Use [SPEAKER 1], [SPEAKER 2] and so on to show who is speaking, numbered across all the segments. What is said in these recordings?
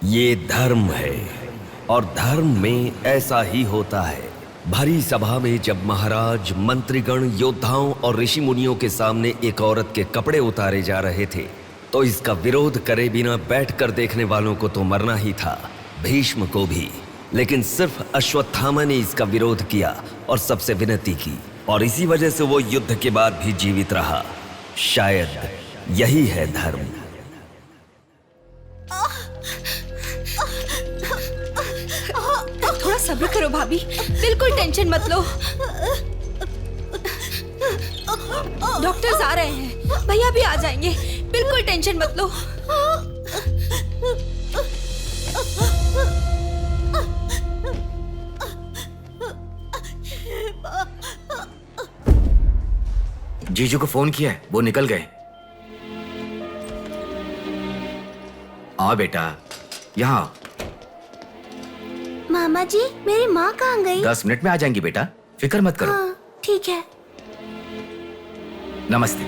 [SPEAKER 1] ये धर्म है और धर्म में ऐसा ही होता है। भरी सभा में जब महाराज, मंत्रीगण, योद्धाओं और ऋषि मुनियों के सामने एक औरत के कपड़े उतारे जा रहे थे तो इसका विरोध करे बिना बैठकर देखने वालों को तो मरना ही था, भीष्म को भी। लेकिन सिर्फ अश्वत्थामा ने इसका विरोध किया और सबसे विनती की, और इसी वजह से वो युद्ध के बाद भी जीवित रहा। शायद यही है धर्म।
[SPEAKER 2] थोड़ा सब्र करो भाभी, बिल्कुल टेंशन मत लो। डॉक्टर्स आ रहे हैं, भैया भी आ जाएंगे, बिल्कुल टेंशन मत लो।
[SPEAKER 3] जीजू को फोन किया है, वो निकल गए। आओ बेटा, यहाँ आओ।
[SPEAKER 4] मामा जी, मेरी माँ कहाँ गई?
[SPEAKER 3] 10 मिनट में आ जाएंगी बेटा, फिक्र मत करो।
[SPEAKER 4] हाँ, ठीक है।
[SPEAKER 3] नमस्ते।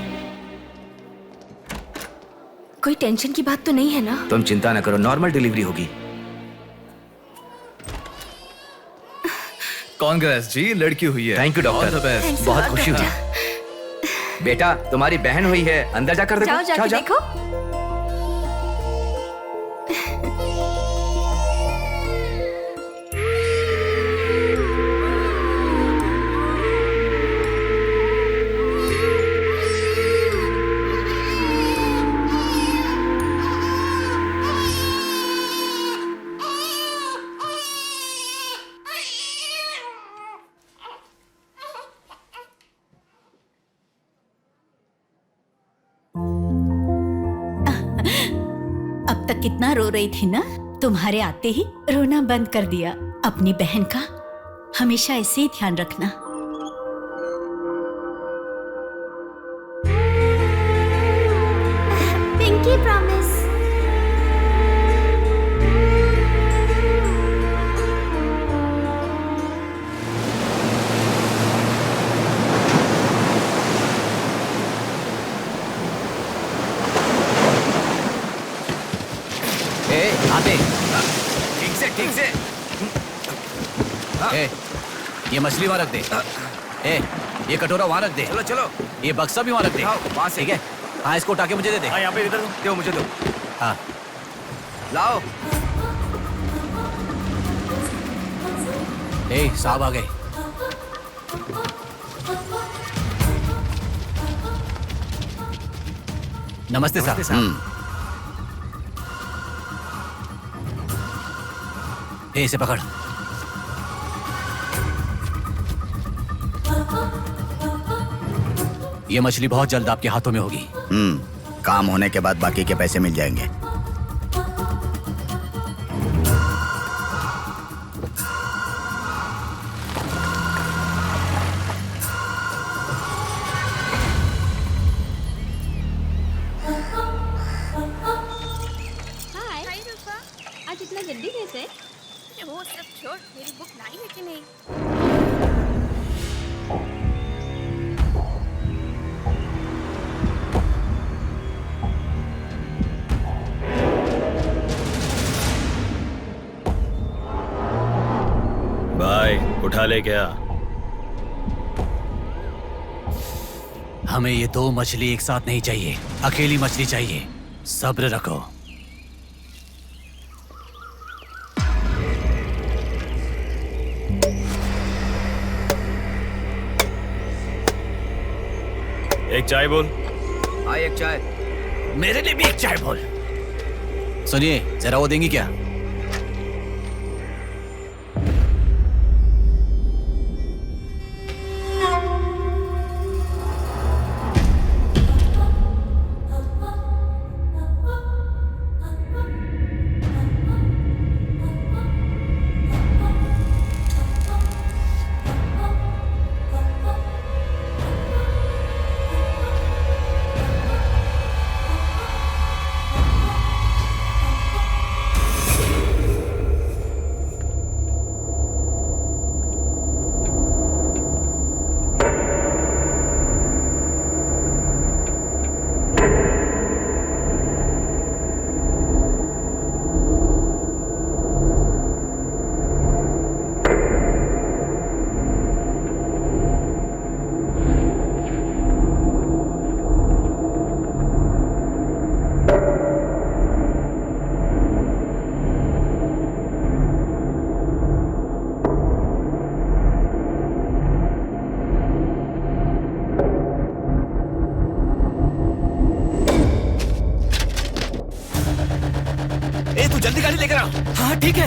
[SPEAKER 2] कोई टेंशन की बात तो नहीं है ना?
[SPEAKER 3] तुम चिंता न करो, नॉर्मल डिलीवरी होगी।
[SPEAKER 5] कांग्रेस जी, लड़की हुई है।
[SPEAKER 3] थैंक यू डॉक्टर, बहुत खुशी हुई। बेटा, तुम्हारी बहन हुई है, अंदर जाकर देखो।
[SPEAKER 2] जाओ जाके देखो।
[SPEAKER 6] अब तक कितना रो रही थी ना, तुम्हारे आते ही रोना बंद कर दिया। अपनी बहन का हमेशा ऐसे ही ध्यान रखना।
[SPEAKER 4] Pinky promise.
[SPEAKER 7] आते
[SPEAKER 3] ठीक से।
[SPEAKER 7] ये मछली वहां रख दे। ये कटोरा वहां रख दे।
[SPEAKER 3] चलो।
[SPEAKER 7] ये बक्सा भी वहां रख दे।
[SPEAKER 3] वहां से।
[SPEAKER 7] ठीक है। हाँ, इसको उठा के मुझे दे दे।
[SPEAKER 3] यहाँ पे इधर दो, मुझे दो।
[SPEAKER 7] हाँ,
[SPEAKER 3] लाओ।
[SPEAKER 7] साहब आ गए। नमस्ते साहब। इसे पकड़। ये मछली बहुत जल्द आपके हाथों में होगी।
[SPEAKER 8] काम होने के बाद बाकी के पैसे मिल जाएंगे।
[SPEAKER 2] हाय रूपा, आज इतना जल्दी कैसे? वो सब छोड़, मेरी बुक लाई है कि नहीं?
[SPEAKER 1] भाई उठा ले क्या?
[SPEAKER 7] हमें ये 2 मछली एक साथ नहीं चाहिए, अकेली मछली चाहिए। सब्र रखो।
[SPEAKER 1] एक चाय बोल।
[SPEAKER 3] हाँ, एक चाय।
[SPEAKER 7] मेरे लिए भी एक चाय बोल। सुनिए, जरा वो देंगी क्या? तू जल्दी गाड़ी लेकर आ। हाँ ठीक है।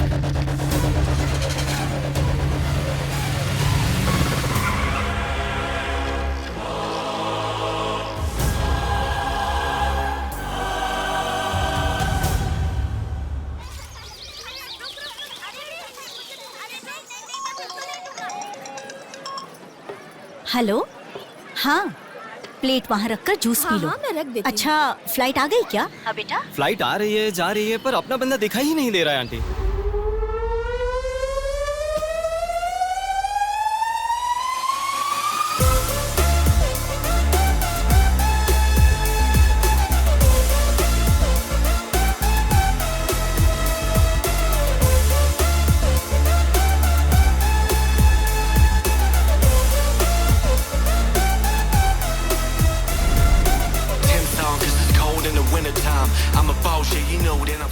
[SPEAKER 6] हेलो, हाँ प्लेट वहाँ रखकर जूस पी लो।
[SPEAKER 2] हाँ, मैं रख देती हूँ।
[SPEAKER 6] अच्छा, फ्लाइट आ गई क्या? हाँ बेटा।
[SPEAKER 7] फ्लाइट आ रही है, जा रही है, पर अपना बंदा दिखाई ही नहीं दे रहा है आंटी।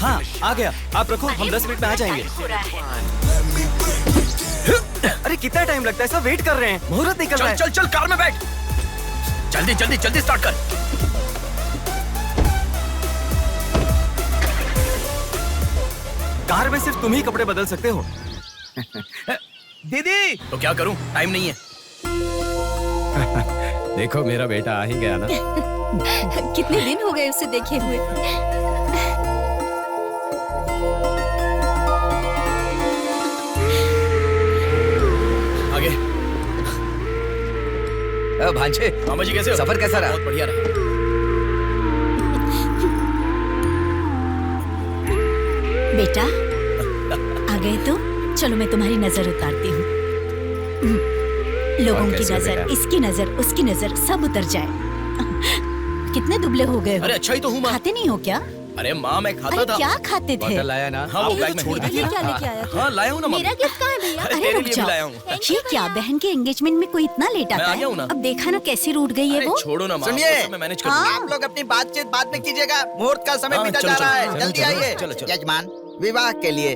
[SPEAKER 7] हाँ आ गया, आप रखो, हम 10 मिनट में आ जाएंगे। अरे कितना टाइम लगता है, सब वेट कर रहे हैं, मुहूर्त निकल रहा है।
[SPEAKER 3] चल चल कार में बैठ, जल्दी जल्दी जल्दी स्टार्ट कर।
[SPEAKER 7] कार में सिर्फ तुम ही कपड़े बदल सकते हो।
[SPEAKER 3] दीदी तो क्या करूं, टाइम नहीं है।
[SPEAKER 7] देखो मेरा बेटा आ ही गया ना।
[SPEAKER 2] कितने दिन हो गए उसे देखे हुए।
[SPEAKER 3] आगे भांजे, मामा जी कैसे हो? सफर कैसा रहा? बहुत बढ़िया रहा।
[SPEAKER 6] बेटा आ गए तो चलो मैं तुम्हारी नजर उतारती हूँ। लोगों की नजर, इसकी नजर, उसकी नजर, सब उतर जाए। कितने दुबले हो गए हो।
[SPEAKER 3] अरे अच्छा ही तो हूँ माँ।
[SPEAKER 6] खाते नहीं हो क्या?
[SPEAKER 3] अरे माँ मैं खाता
[SPEAKER 6] अरे
[SPEAKER 3] था।
[SPEAKER 6] क्या खाते थे?
[SPEAKER 3] बॉटल लाया ना? हाँ वो बैग में छोड़
[SPEAKER 2] ये
[SPEAKER 3] दिया।
[SPEAKER 2] क्या लेके आया था?
[SPEAKER 3] हाँ लाया हूँ ना
[SPEAKER 2] मेरा गिफ्ट कहाँ है भैया?
[SPEAKER 3] अरे
[SPEAKER 6] अरे
[SPEAKER 3] तेरे
[SPEAKER 6] रुक
[SPEAKER 3] लिए भी
[SPEAKER 6] जाओ।
[SPEAKER 3] लाया हूँ।
[SPEAKER 6] ये क्या, बहन के एंगेजमेंट में कोई इतना लेट
[SPEAKER 3] मैं
[SPEAKER 6] आता
[SPEAKER 3] आ गया हूँ ना।
[SPEAKER 6] है? अब देखा ना कैसी रूठ गई है
[SPEAKER 3] अरे
[SPEAKER 6] वो।
[SPEAKER 3] छोड़ो ना माँ,
[SPEAKER 8] सुनिए,
[SPEAKER 3] वो सब मैं मैनेज कर लूंगा।
[SPEAKER 8] आप लोग अपनी बातचीत बाद में कीजिएगा, मुहूर्त का समय
[SPEAKER 3] हाँ,
[SPEAKER 8] बीता
[SPEAKER 3] चलो,
[SPEAKER 8] जा रहा
[SPEAKER 3] चलो,
[SPEAKER 8] है।
[SPEAKER 3] चलो,
[SPEAKER 8] जल्दी
[SPEAKER 3] चलो,
[SPEAKER 8] आइए।
[SPEAKER 3] चलो, चलो।
[SPEAKER 8] यजमान, विवाह के लिए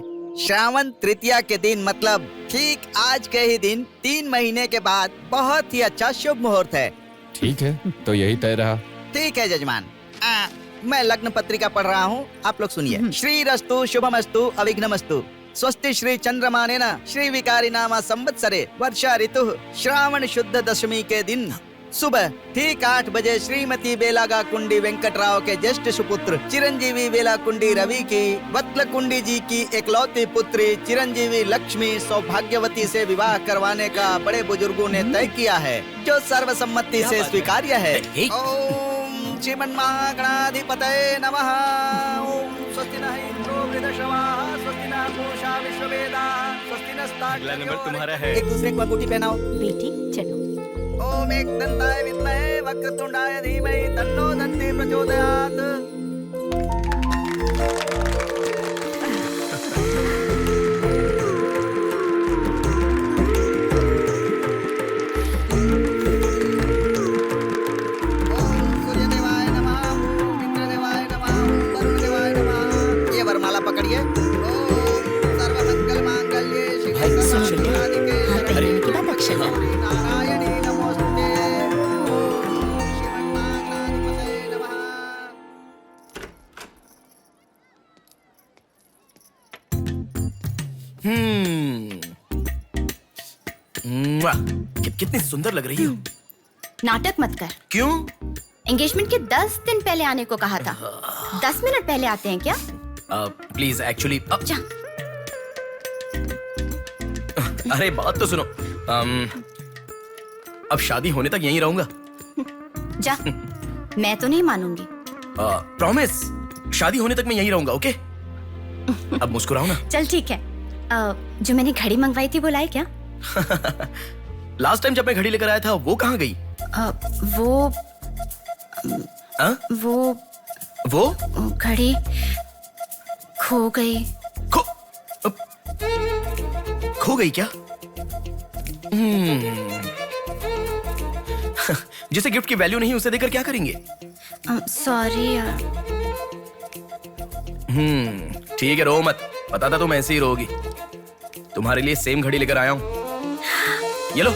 [SPEAKER 8] श्रावण तृतीया के दिन, मतलब ठीक आज के ही दिन 3 महीने के बाद बहुत ही अच्छा शुभ मुहूर्त है।
[SPEAKER 9] ठीक है, तो यही तय रहा।
[SPEAKER 8] ठीक है जजमान। मैं लग्न पत्रिका पढ़ रहा हूँ, आप लोग सुनिए। श्री रस्तु शुभमस्तु अविघ्नमस्तु स्वस्ति श्री चंद्रमानेन श्री विकारी नामा संवत्सरे वर्षा ऋतु श्रावण शुद्ध दशमी के दिन सुबह ठीक 8 बजे श्रीमती बेलागा कुंडी वेंकटराव के ज्येष्ठ सुपुत्र चिरंजीवी बेला कुंडी रवि की वत्ल कुंडी जी की एकलौती पुत्री चिरंजीवी लक्ष्मी सौभाग्यवती से विवाह करवाने का बड़े बुजुर्गों ने तय किया है, जो सर्वसम्मति से स्वीकार्य है। ओम श्रीमन्महागणाधिपतये नमः। ओम स्वस्ति नः इंद्रो वृद्धश्रवाः स्वस्ति नः पूषा विश्ववेदाः स्वस्ति नस्ताक्ष्यो।
[SPEAKER 7] अगला नंबर तुम्हारा है।
[SPEAKER 8] एक दूसरे को अंगूठी पहनाओ।
[SPEAKER 6] बेटी चलो।
[SPEAKER 8] ओम एकदंताय विद्महे वक्रतुंडाय धीमहि तन्नो दन्ति प्रचोदयात्। ओम सूर्यदेवाय नमः, ओम इंद्रदेवाय नमः, ओम वरुणदेवाय नमः। ये वरमाला पकड़िए। ओम सर्वमंगलमांगल्ये शिवे सर्वार्थसाधिके
[SPEAKER 6] हाथ पहनने के बाद अक्षर डालो।
[SPEAKER 8] नारायणी नमोस्तुते। ओम श्रीमन्महागणाधिपतये नमः।
[SPEAKER 3] कितनी सुंदर लग रही हो।
[SPEAKER 2] नाटक मत कर।
[SPEAKER 3] क्यों?
[SPEAKER 2] एंगेजमेंट के 10 दिन पहले आने को कहा था। 10 मिनट पहले आते हैं क्या?
[SPEAKER 3] प्लीज एक्चुअली
[SPEAKER 2] जा।
[SPEAKER 3] अरे बात तो सुनो। अब शादी होने तक यहीं रहूंगा।
[SPEAKER 2] जा। मैं तो नहीं मानूंगी।
[SPEAKER 3] प्रॉमिस, शादी होने तक मैं यहीं रहूंगा। ओके अब मुस्कुराओ ना।
[SPEAKER 2] चल ठीक है। जो मैंने घड़ी मंगवाई थी वो लाई क्या?
[SPEAKER 3] लास्ट टाइम जब मैं घड़ी लेकर आया था वो कहाँ गई? वो
[SPEAKER 2] घड़ी खो गई।
[SPEAKER 3] खो गई क्या? जिसे गिफ्ट की वैल्यू नहीं उसे देकर क्या करेंगे?
[SPEAKER 2] सॉरी यार।
[SPEAKER 3] ठीक है, रो मत। पता था तुम ऐसे ही रोगी। तुम्हारे लिए सेम घड़ी लेकर आया हूं। ये लो।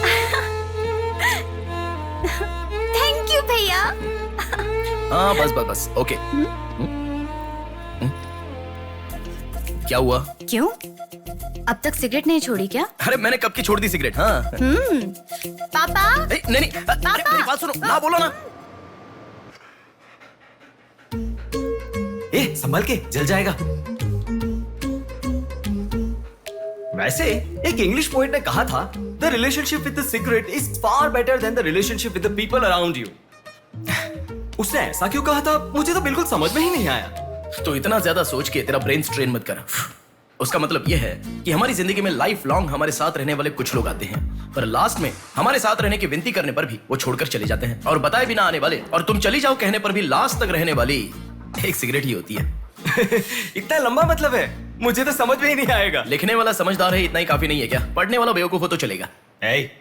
[SPEAKER 2] थैंक यू भैया।
[SPEAKER 3] हाँ बस बस बस। ओके। क्या हुआ?
[SPEAKER 2] क्यों? अब तक सिगरेट नहीं छोड़ी क्या?
[SPEAKER 3] अरे मैंने कब की छोड़ दी सिगरेट। हाँ
[SPEAKER 2] पापा
[SPEAKER 3] नहीं अरे मेरी बात सुनो ना, बोलो ना।
[SPEAKER 10] संभल के, जल जाएगा। वैसे एक इंग्लिश पोएट ने कहा था, the relationship with the cigarette is far better than the relationship with the people around you. उसने ऐसा क्यों कहा था, मुझे तो बिल्कुल समझ में ही नहीं आया।
[SPEAKER 3] तो इतना ज्यादा सोच के तेरा ब्रेन स्ट्रेन मत कर। उसका मतलब यह है कि हमारी जिंदगी में लाइफ लॉन्ग हमारे साथ रहने वाले कुछ लोग आते हैं, पर लास्ट में हमारे साथ रहने की विनती करने पर भी वो छोड़कर चले जाते हैं, और बताए बिना आने वाले और तुम चली जाओ कहने पर भी लास्ट तक रहने वाली एक सिगरेट ही होती है।
[SPEAKER 10] इतना लंबा मतलब है, मुझे तो समझ में ही नहीं आएगा।
[SPEAKER 3] लिखने वाला समझदार है इतना ही काफी नहीं है क्या? पढ़ने वाला बेवकूफ हो तो चलेगा।
[SPEAKER 10] अरे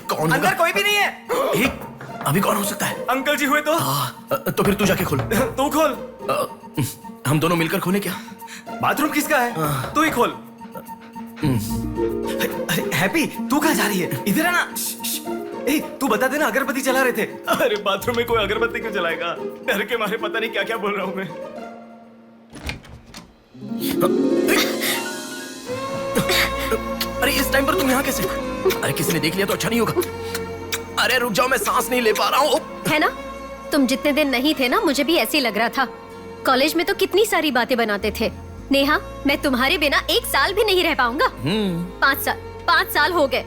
[SPEAKER 3] कौन
[SPEAKER 10] अंदर कोई भी नहीं है।
[SPEAKER 3] अभी कौन हो सकता है?
[SPEAKER 10] अंकल जी हुए तो।
[SPEAKER 3] तो फिर तू जाके खोल।
[SPEAKER 10] तू खोल।
[SPEAKER 3] हम दोनों मिलकर खोले क्या?
[SPEAKER 10] बाथरूम किसका है? तू ही खोल। हैप्पी, तू कहाँ जा रही है? इधर है ना। तू बता देना, अगरबत्ती जला रहे थे। अरे बाथरूम में कोई अगरबत्ती क्यों जलाएगा? डर के मारे पता नहीं क्या क्या बोल रहा हूं मैं।
[SPEAKER 3] अरे इस टाइम पर तुम यहाँ कैसे? अरे किसी ने देख लिया तो अच्छा नहीं होगा। अरे रुक जाओ, मैं सांस नहीं ले पा रहा हूँ।
[SPEAKER 2] है ना, तुम जितने दिन नहीं थे ना, मुझे भी ऐसे ही लग रहा था। कॉलेज में तो कितनी सारी बातें बनाते थे। नेहा, मैं तुम्हारे बिना 1 साल भी नहीं रह पाऊंगा। 5 साल हो गए,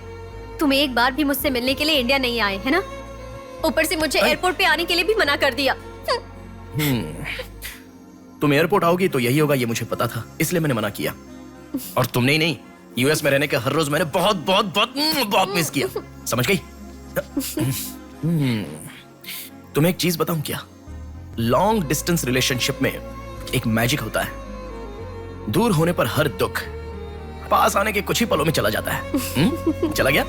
[SPEAKER 2] तुम एक बार भी मुझसे मिलने के लिए इंडिया नहीं आए, है ना? ऊपर से मुझे एयरपोर्ट पे आने के लिए भी मना कर दिया।
[SPEAKER 3] तुम एयरपोर्ट आओगी तो यही होगा, ये मुझे पता था, इसलिए मैंने मना किया। और तुमने ही नहीं, यूएस में रहने के हर रोज मैंने बहुत बहुत बहुत बहुत मिस किया, समझ गई? तुम्हें एक चीज बताऊं क्या? लॉन्ग डिस्टेंस रिलेशनशिप में एक मैजिक होता है। दूर होने पर हर दुख पास आने के कुछ ही पलों में चला जाता है। चला गया?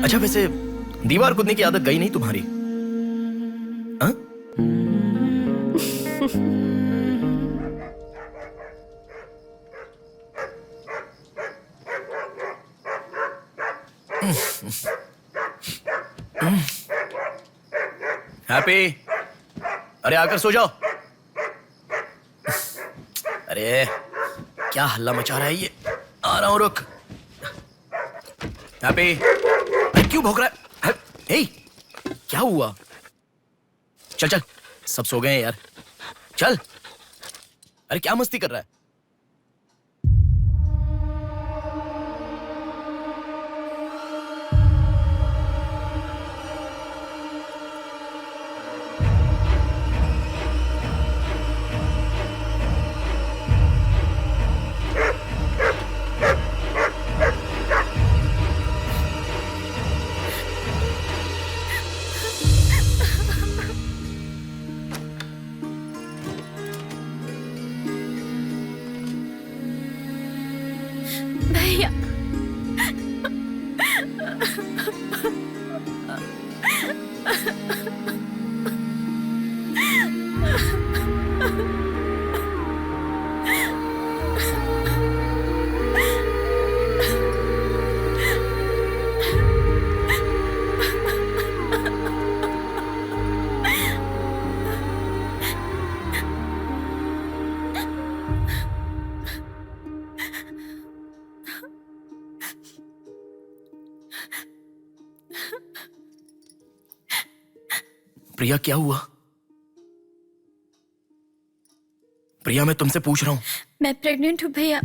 [SPEAKER 3] अच्छा वैसे दीवार कूदने की आदत गई नहीं तुम्हारी? हैप्पी, अरे आकर सो जाओ। अरे क्या हल्ला मचा रहा है ये? आ रहा हूं, रुक। हैप्पी, क्यों भौंक रहा है? हे, क्या हुआ? चल चल, सब सो गए हैं यार, चल। अरे क्या मस्ती कर रहा है?
[SPEAKER 2] भैया,
[SPEAKER 3] प्रिया क्या हुआ? प्रिया मैं तुमसे पूछ रहा हूं।
[SPEAKER 2] मैं प्रेग्नेंट हूँ भैया।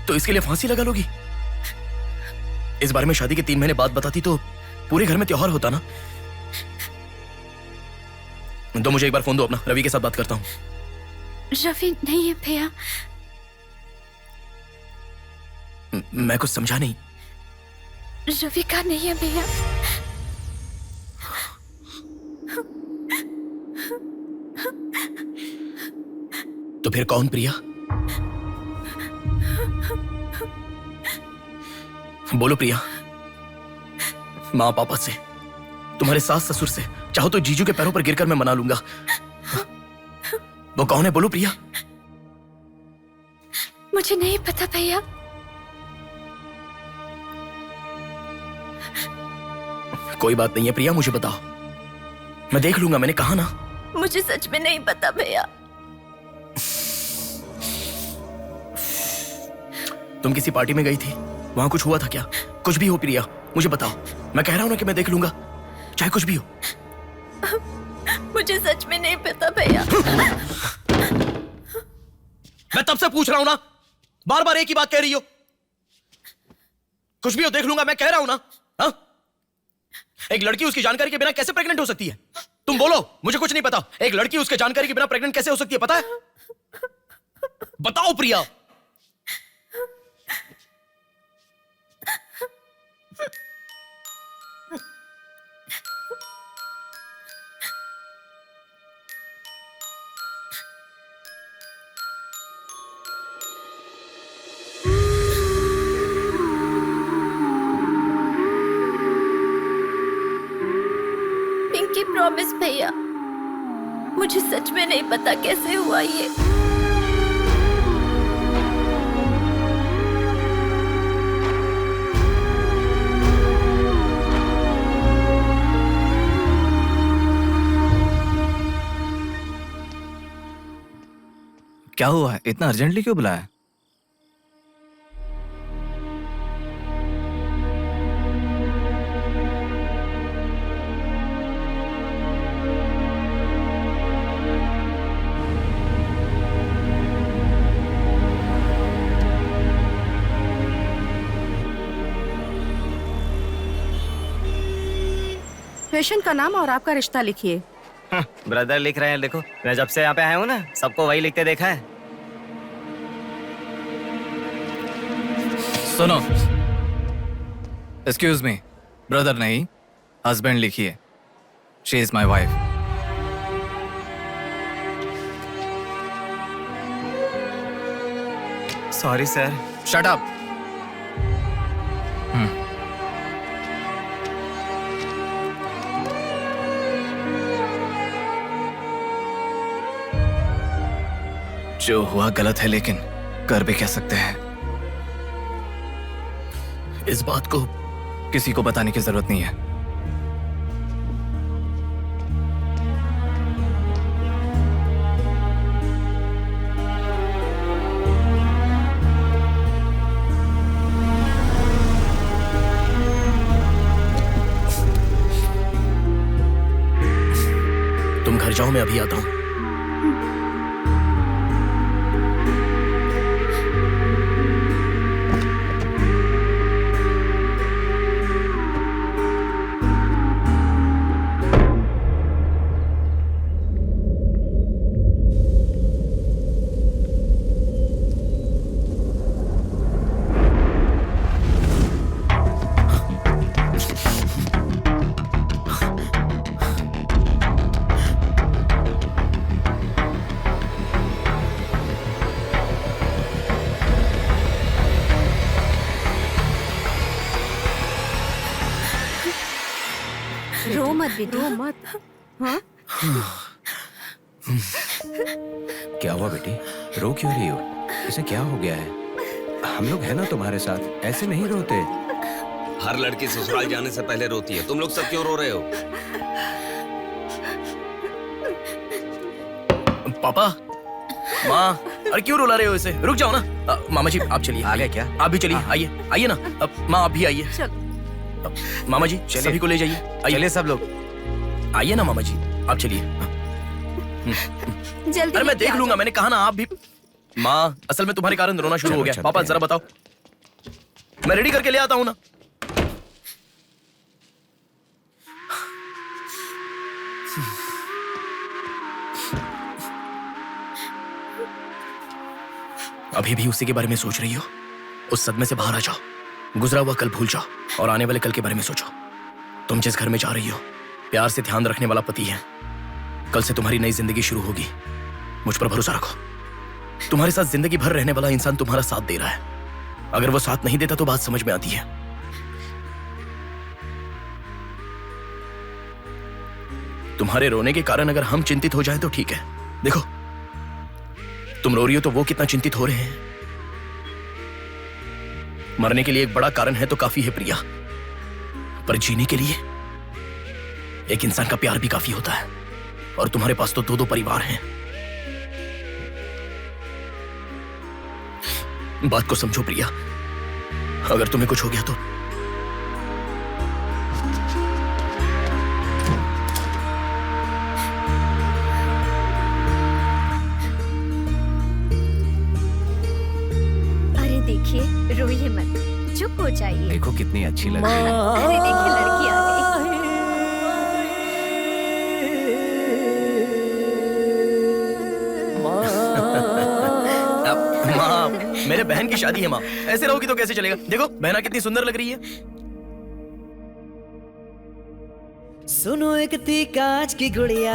[SPEAKER 3] तो इसके लिए फांसी लगा लोगी? इस बारे में शादी के 3 महीने बाद बताती तो पूरे घर में त्योहार होता ना। तो मुझे एक बार फोन दो अपना, रवि के साथ बात करता हूं।
[SPEAKER 2] रवि नहीं है भैया।
[SPEAKER 3] मैं कुछ समझा नहीं।
[SPEAKER 2] रवि का नहीं है भैया।
[SPEAKER 3] तो फिर कौन प्रिया? बोलो प्रिया। माँ पापा से, तुम्हारे सास ससुर से, चाहो तो जीजू के पैरों पर गिरकर मैं मना लूंगा। वो कौन है, बोलो प्रिया।
[SPEAKER 2] मुझे नहीं पता भैया।
[SPEAKER 3] कोई बात नहीं है प्रिया, मुझे बताओ, मैं देख लूंगा, मैंने कहा ना।
[SPEAKER 2] मुझे सच में नहीं पता भैया।
[SPEAKER 3] तुम किसी पार्टी में गई थी, वहां कुछ हुआ था क्या? कुछ भी हो प्रिया, मुझे बताओ। मैं कह रहा हूं ना कि मैं देख लूंगा, चाहे कुछ भी हो।
[SPEAKER 2] मुझे सच में नहीं पता भैया।
[SPEAKER 3] मैं तब से पूछ रहा हूं ना, बार बार एक ही बात कह रही हो। कुछ भी हो, देख लूंगा, मैं कह रहा हूं ना। हा? एक लड़की उसकी जानकारी के बिना कैसे प्रेग्नेंट हो सकती है? तुम बोलो, मुझे कुछ नहीं पता। एक लड़की उसके जानकारी के बिना प्रेग्नेंट कैसे हो सकती है, पता है? बताओ प्रिया।
[SPEAKER 2] पिंकी प्रॉमिस भैया, मुझे सच में नहीं पता कैसे हुआ ये।
[SPEAKER 5] क्या हुआ है? इतना अर्जेंटली क्यों बुलाया?
[SPEAKER 11] पेशेंट का नाम और आपका रिश्ता लिखिए।
[SPEAKER 7] ब्रदर लिख रहे हैं, देखो। मैं जब से यहाँ पे आया हूँ ना, सबको वही लिखते देखा है।
[SPEAKER 5] सुनो, एक्सक्यूज मी, ब्रदर नहीं, हस्बैंड लिखिए। She is my wife.
[SPEAKER 7] Sorry sir.
[SPEAKER 5] Shut up. जो हुआ गलत है, लेकिन कर भी कह सकते हैं।
[SPEAKER 3] इस बात को
[SPEAKER 5] किसी को बताने की जरूरत नहीं है।
[SPEAKER 3] तुम घर जाओ, मैं अभी आता हूं।
[SPEAKER 2] रो मत विदु,
[SPEAKER 11] रो मत। हाँ?
[SPEAKER 9] क्या हुआ बेटी? रो क्यों रही हो? इसे क्या हो गया है? हम लोग हैं ना तुम्हारे साथ, ऐसे नहीं रोते।
[SPEAKER 1] हर लड़की ससुराल जाने से पहले रोती है, तुम लोग सब क्यों रो रहे हो?
[SPEAKER 3] पापा, माँ, अरे क्यों रुला रहे हो इसे? रुक जाओ ना। मामा जी आप चलिए।
[SPEAKER 7] आ गए क्या?
[SPEAKER 3] आप भी चलिए, आइए आइए ना। माँ आप भी आइए। मामा जी सभी को ले जाइए।
[SPEAKER 7] चलिए सब लोग।
[SPEAKER 3] आइए ना मामा जी, आप चलिए।
[SPEAKER 2] जल्दी।
[SPEAKER 3] अरे मैं देख लूंगा, मैंने कहा ना। आप भी। माँ, असल में तुम्हारे कारण रोना शुरू हो गया। पापा जरा बताओ, मैं रेडी करके ले आता हूँ ना। अभी भी उसी के बारे में सोच रही हो? उस सदमे से बाहर आ जाओ, गुजरा हुआ कल भूल जाओ और आने वाले कल के बारे में सोचो। तुम जिस घर में जा रही हो, प्यार से ध्यान रखने वाला पति है। कल से तुम्हारी नई जिंदगी शुरू होगी, मुझ पर भरोसा रखो। तुम्हारे साथ जिंदगी भर रहने वाला इंसान तुम्हारा साथ दे रहा है। अगर वो साथ नहीं देता तो बात समझ में आती है। तुम्हारे रोने के कारण अगर हम चिंतित हो जाए तो ठीक है। देखो, तुम रो रही हो तो वो कितना चिंतित हो रहे हैं। मरने के लिए एक बड़ा कारण है तो काफी है प्रिया, पर जीने के लिए एक इंसान का प्यार भी काफी होता है। और तुम्हारे पास तो दो दो परिवार हैं। बात को समझो प्रिया, अगर तुम्हें कुछ हो गया तो
[SPEAKER 2] अरे देखिए, रोइए मत, चुप हो जाइए।
[SPEAKER 9] देखो कितनी अच्छी लग रही है।
[SPEAKER 2] अरे देखिए, लड़की आ गई।
[SPEAKER 3] माँ, मेरे बहन की शादी है माँ, ऐसे रहोगी तो कैसे चलेगा। देखो बहना कितनी सुंदर लग रही है।
[SPEAKER 12] सुनो एक थी कांच की गुड़िया,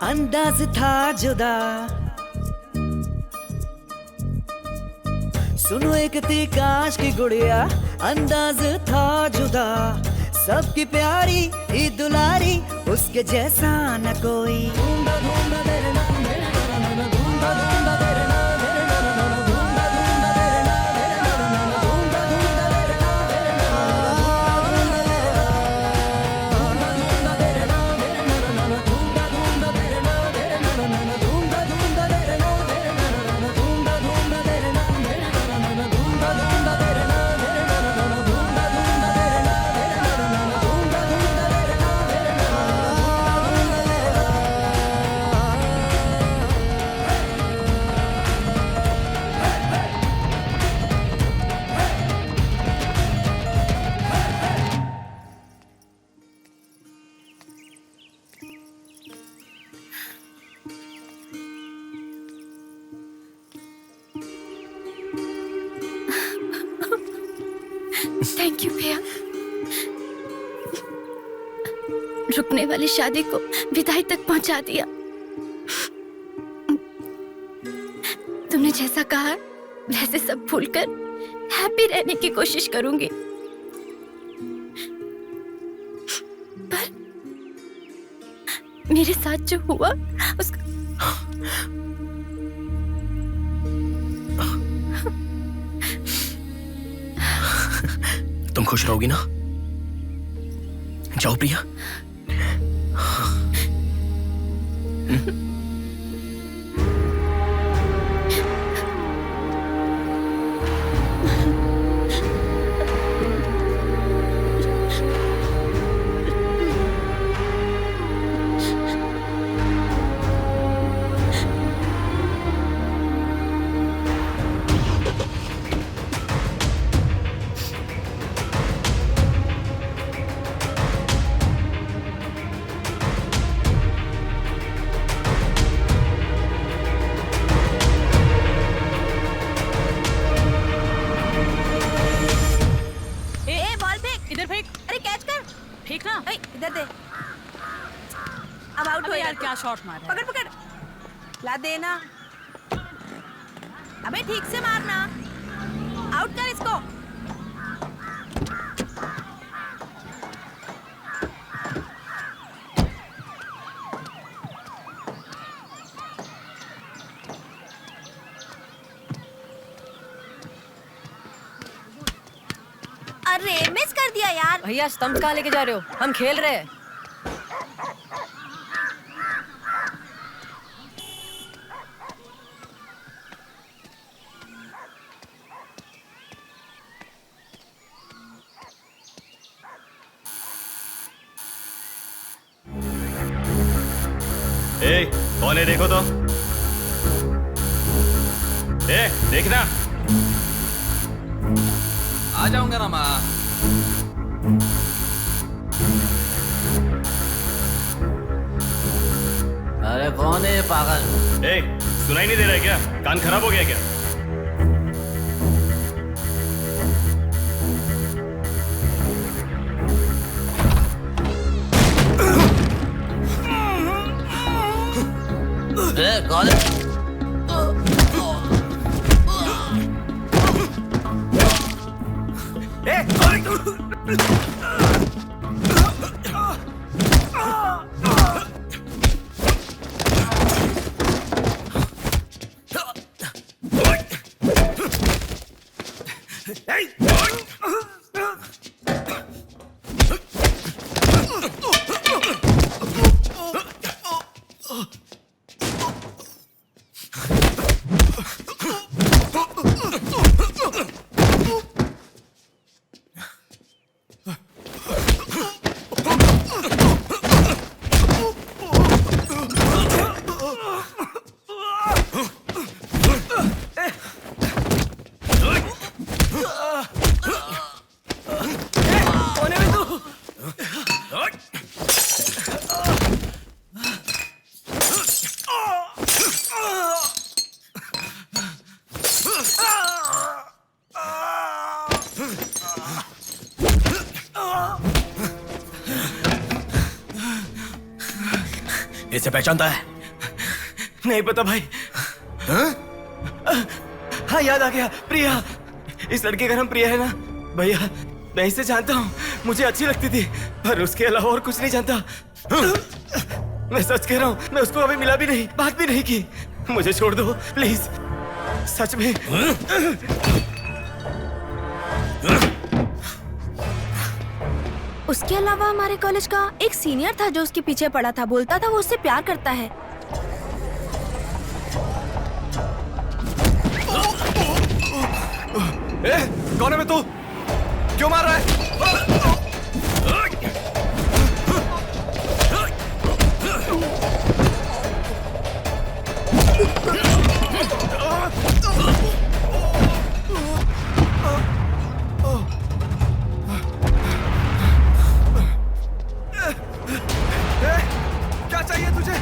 [SPEAKER 12] अंदाज था जुदा। सुनो एक थी कांच की गुड़िया, अंदाज था जुदा। सबकी प्यारी ही दुलारी, उसके जैसा न कोई।
[SPEAKER 2] थैंक यू भैया, रुकने वाली शादी को विदाई तक पहुंचा दिया। तुमने जैसा कहा वैसे सब भूलकर हैप्पी रहने की कोशिश करूंगी। पर मेरे साथ जो हुआ उसका
[SPEAKER 3] तुम खुश रहोगी ना? जाओ प्रिया।
[SPEAKER 11] इधर दे। अब आउट हो यार, क्या शॉट मारा। पकड़ पकड़, ला देना। अबे ठीक से मारना, आउट कर इसको।
[SPEAKER 4] अरे मिस कर दिया यार।
[SPEAKER 13] भैया स्टंप कहाँ लेके जा रहे हो? हम खेल रहे हैं।
[SPEAKER 10] कौन है देखो तो। देखना।
[SPEAKER 5] आ जाऊंगा ना माँ।
[SPEAKER 7] अरे कौन है ये पागल?
[SPEAKER 10] सुनाई नहीं दे रहा है क्या? कान खराब हो गया क्या?
[SPEAKER 7] कौन है?
[SPEAKER 3] इसे पहचानता है?
[SPEAKER 10] नहीं पता भाई। हाँ याद आ गया, प्रिया। इस लड़के का नाम प्रिया है ना भैया? मैं इसे जानता हूँ, मुझे अच्छी लगती थी, पर उसके अलावा और कुछ नहीं जानता। मैं सच कह रहा हूँ, मैं उसको अभी मिला भी नहीं, बात भी नहीं की। मुझे छोड़ दो प्लीज, सच में।
[SPEAKER 4] उसके अलावा हमारे कॉलेज का एक सीनियर था जो उसके पीछे पड़ा था, बोलता था वो उससे प्यार करता है।
[SPEAKER 10] कौन है मैं? तू क्यों मार रहा है? क्या चाहिए तुझे?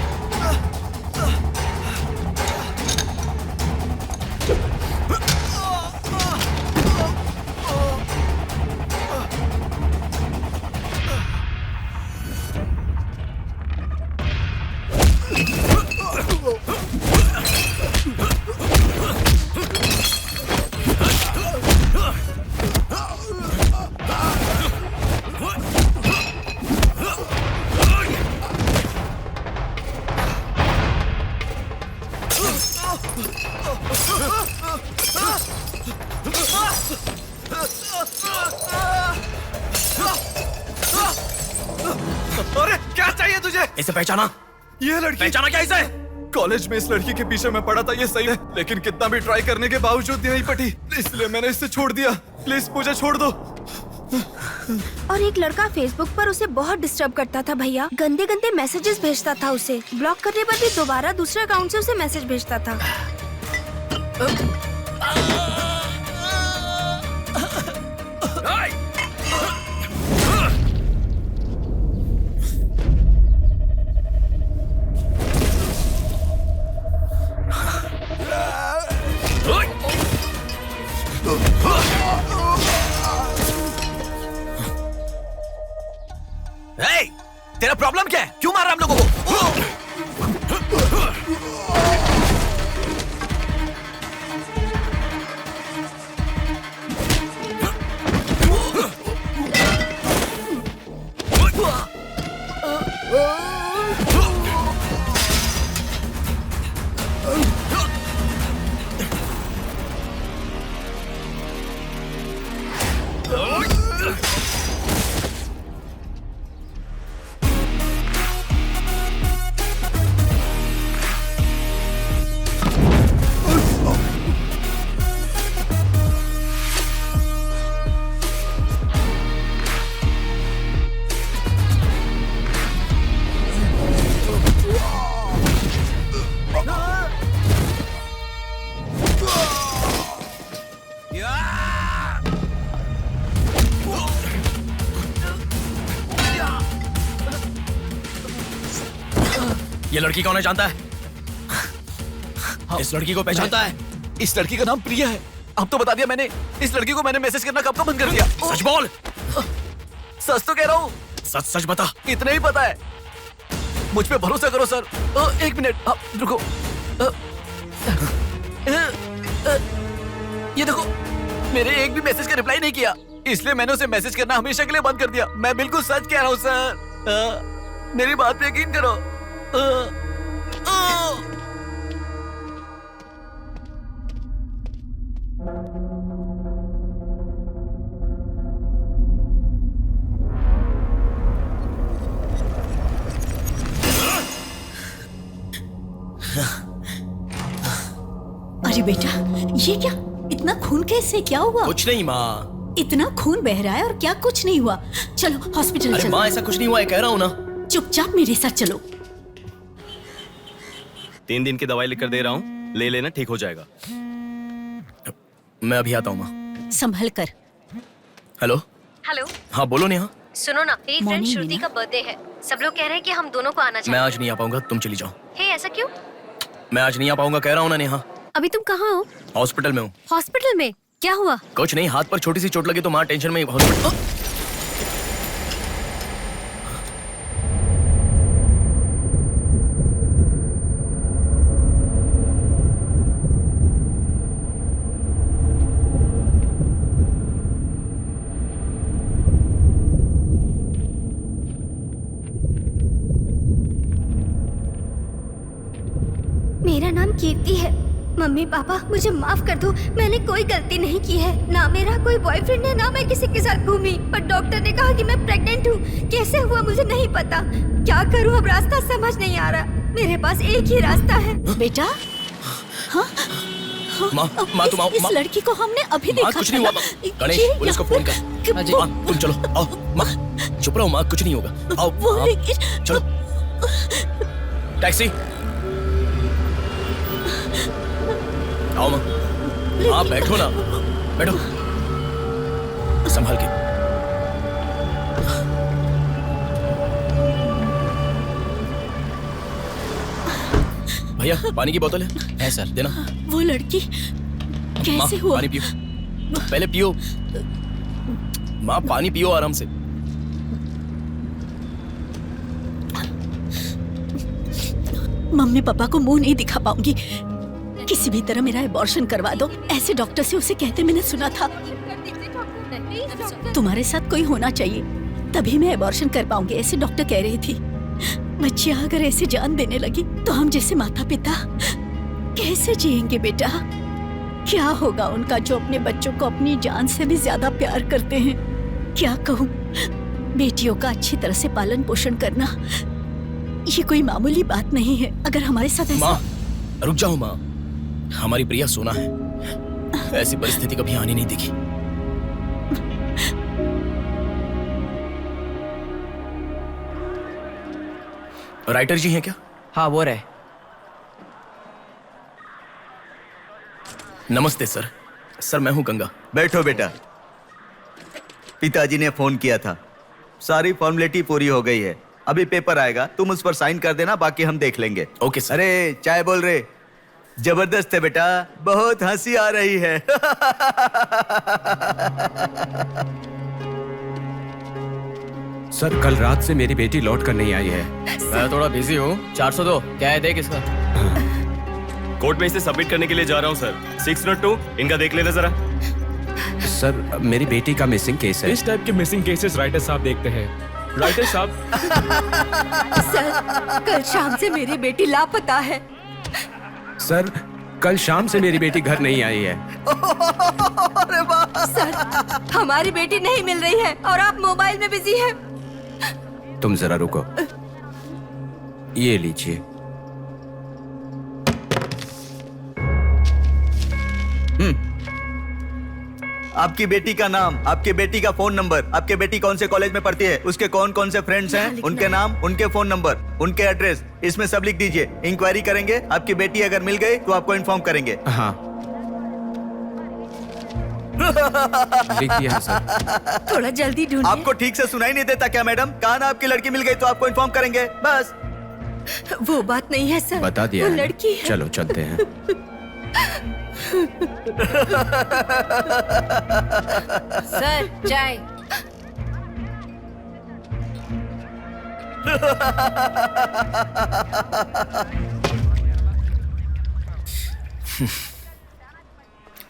[SPEAKER 10] अरे क्या चाहिए तुझे?
[SPEAKER 3] इसे पहचाना?
[SPEAKER 10] ये लड़की
[SPEAKER 3] पहचाना क्या इसे?
[SPEAKER 10] कॉलेज में इस लड़की के पीछे मैं पड़ा था, ये सही है, लेकिन कितना भी ट्राई करने के बावजूद नहीं पटी, इसलिए मैंने इसे छोड़ दिया। प्लीज मुझे छोड़ दो।
[SPEAKER 4] और एक लड़का फेसबुक पर उसे बहुत डिस्टर्ब करता था भैया, गंदे गंदे मैसेजेस भेजता था उसे। ब्लॉक करने पर भी दोबारा दूसरे अकाउंट से उसे मैसेज भेजता था।
[SPEAKER 7] तेरा प्रॉब्लम क्या है? क्यों मार रहा हम लोगों को?
[SPEAKER 3] ये लड़की कौन है जानता है? इस लड़की को पहचानता है?
[SPEAKER 7] इस लड़की का नाम प्रिया है। अब तो बता दिया मैंने। इस लड़की को मैंने मैसेज करना कब का बंद कर दिया।
[SPEAKER 3] सच बोल।
[SPEAKER 7] सच तो कह रहा हूँ।
[SPEAKER 3] सच सच बता।
[SPEAKER 7] इतना ही पता है, मुझ पे भरोसा करो सर। एक मिनट रुको। ये देखो, मेरे एक भी मैसेज का रिप्लाई नहीं किया, इसलिए मैंने उसे मैसेज करना हमेशा के लिए बंद कर दिया। मैं बिल्कुल सच कह रहा हूँ सर, मेरी बात पे यकीन करो।
[SPEAKER 6] अरे बेटा, ये क्या? इतना खून कैसे? क्या हुआ?
[SPEAKER 3] कुछ नहीं माँ।
[SPEAKER 6] इतना खून बह रहा है और क्या कुछ नहीं हुआ? चलो हॉस्पिटल
[SPEAKER 3] चलो।
[SPEAKER 6] चलो।
[SPEAKER 3] माँ ऐसा कुछ नहीं हुआ है, कह रहा हूँ ना।
[SPEAKER 6] चुपचाप मेरे साथ चलो।
[SPEAKER 10] 3 दिन की दवाई लिखकर दे रहा हूँ, ले लेना, ठीक हो जाएगा।
[SPEAKER 3] मैं अभी आता हूँ माँ।
[SPEAKER 6] संभल कर।
[SPEAKER 3] हेलो।
[SPEAKER 2] हेलो।
[SPEAKER 3] हाँ बोलो नेहा।
[SPEAKER 2] सुनो ना, मेरी फ्रेंड
[SPEAKER 6] Morning,
[SPEAKER 2] श्रुति
[SPEAKER 6] मीना।
[SPEAKER 2] का बर्थडे है। सब लोग कह रहे हैं कि हम दोनों को आना
[SPEAKER 3] मैं
[SPEAKER 2] चाहिए।
[SPEAKER 3] आज नहीं आ पाऊंगा, तुम चली जाओ।
[SPEAKER 2] हे, ऐसा क्यों?
[SPEAKER 3] मैं आज नहीं आ पाऊंगा, कह रहा हूँ ना नेहा।
[SPEAKER 2] अभी तुम कहाँ हो?
[SPEAKER 3] हॉस्पिटल में हूँ।
[SPEAKER 2] हॉस्पिटल में? क्या हुआ?
[SPEAKER 3] कुछ नहीं, हाथ पर छोटी सी चोट लगी तो माँ टेंशन में हॉस्पिटल।
[SPEAKER 4] मेरा नाम कीर्ति है। मम्मी पापा मुझे माफ कर दो, मैंने कोई गलती नहीं की है। ना मेरा कोई बॉयफ्रेंड है, ना मैं किसी के साथ घूमी। पर डॉक्टर ने कहा कि मैं प्रेग्नेंट हूँ। कैसे हुआ मुझे नहीं पता। क्या करूँ अब, रास्ता समझ नहीं आ रहा। मेरे पास एक ही रास्ता है।
[SPEAKER 6] बेटा हाँ
[SPEAKER 3] माँ तुम आओ।
[SPEAKER 6] इस लड़की को हमने अभी देखा
[SPEAKER 3] कुछ नहीं हुआ माँ। गणेश पुलिस को फोन कर। माँ तुम चलो आओ। माँ चुप रहो माँ, कुछ नहीं होगा। आओ चलो। टैक्सी आओ माँ। हाँ बैठो ना, बैठो संभाल के। भैया पानी की बोतल है सर, देना।
[SPEAKER 6] वो लड़की कैसे हुआ?
[SPEAKER 3] पानी पियो, पहले पियो माँ, पानी पियो आराम से।
[SPEAKER 6] मम्मी पापा को मुंह नहीं दिखा पाऊंगी। किसी भी तरह मेरा एबॉर्शन करवा दो, ऐसे डॉक्टर से उसे कहते मैंने सुना था। तुम्हारे साथ कोई होना चाहिए तभी मैं एबॉर्शन कर पाऊंगी, ऐसे डॉक्टर कह रही थी। बच्चियां अगर ऐसे जान देने लगी तो हम जैसे माता पिता कैसे जिएंगे बेटा? क्या होगा उनका जो अपने बच्चों को अपनी जान से भी ज्यादा प्यार करते हैं? क्या कहूँ, बेटियों का अच्छी तरह से पालन पोषण करना ये कोई मामूली बात नहीं है। अगर हमारे साथ ऐसा...
[SPEAKER 3] माँ रुक जाओ माँ, हमारी प्रिया सोना है, ऐसी परिस्थिति कभी आनी नहीं दिखी। राइटर जी हैं क्या?
[SPEAKER 7] हाँ वो रहे।
[SPEAKER 3] नमस्ते सर। सर मैं हूं गंगा।
[SPEAKER 8] बैठो बेटा। पिताजी ने फोन किया था, सारी फॉर्मेलिटी पूरी हो गई है। अभी पेपर आएगा, तुम उस पर साइन कर देना, बाकी हम देख लेंगे।
[SPEAKER 3] Okay sir.
[SPEAKER 8] अरे चाय बोल रहे? जबरदस्त है बेटा, बहुत हंसी आ रही है।
[SPEAKER 9] सर कल रात से मेरी बेटी लौट कर नहीं आई है।
[SPEAKER 7] मैं थोड़ा बिजी हूँ। 402 क्या है, देख इसका।
[SPEAKER 10] कोर्ट में इसे सबमिट करने के लिए जा रहा हूँ सर। 602 इनका देख लेना जरा।
[SPEAKER 9] सर मेरी बेटी का मिसिंग केस है।
[SPEAKER 10] इस टाइप के मिसिंग केसेस राइटर साहब देखते हैं। राइटर साहब।
[SPEAKER 11] सर कल शाम से मेरी बेटी लापता है।
[SPEAKER 9] सर कल शाम से मेरी बेटी घर नहीं आई है।
[SPEAKER 11] सर हमारी बेटी नहीं मिल रही है और आप मोबाइल में बिजी हैं।
[SPEAKER 9] तुम जरा रुको, ये लीजिए।
[SPEAKER 8] आपकी बेटी का नाम, आपकी बेटी का फोन नंबर, आपकी बेटी कौन से कॉलेज में पढ़ती है, उसके कौन कौन से फ्रेंड्स हैं, उनके नाम, उनके फोन नंबर, उनके एड्रेस, इसमें सब लिख दीजिए। इंक्वायरी करेंगे, आपकी बेटी अगर मिल गई तो आपको इन्फॉर्म करेंगे।
[SPEAKER 9] हाँ लिख दिया है सर।
[SPEAKER 11] थोड़ा जल्दी ढूंढिए।
[SPEAKER 8] आपको ठीक से सुनाई नहीं देता क्या मैडम? कहा ना आपकी लड़की मिल गई तो आपको इन्फॉर्म करेंगे, बस।
[SPEAKER 11] वो बात नहीं है सर,
[SPEAKER 9] बता दिया
[SPEAKER 11] वो
[SPEAKER 9] है।
[SPEAKER 11] लड़की है।
[SPEAKER 9] चलो चलते हैं।
[SPEAKER 13] सर चाय।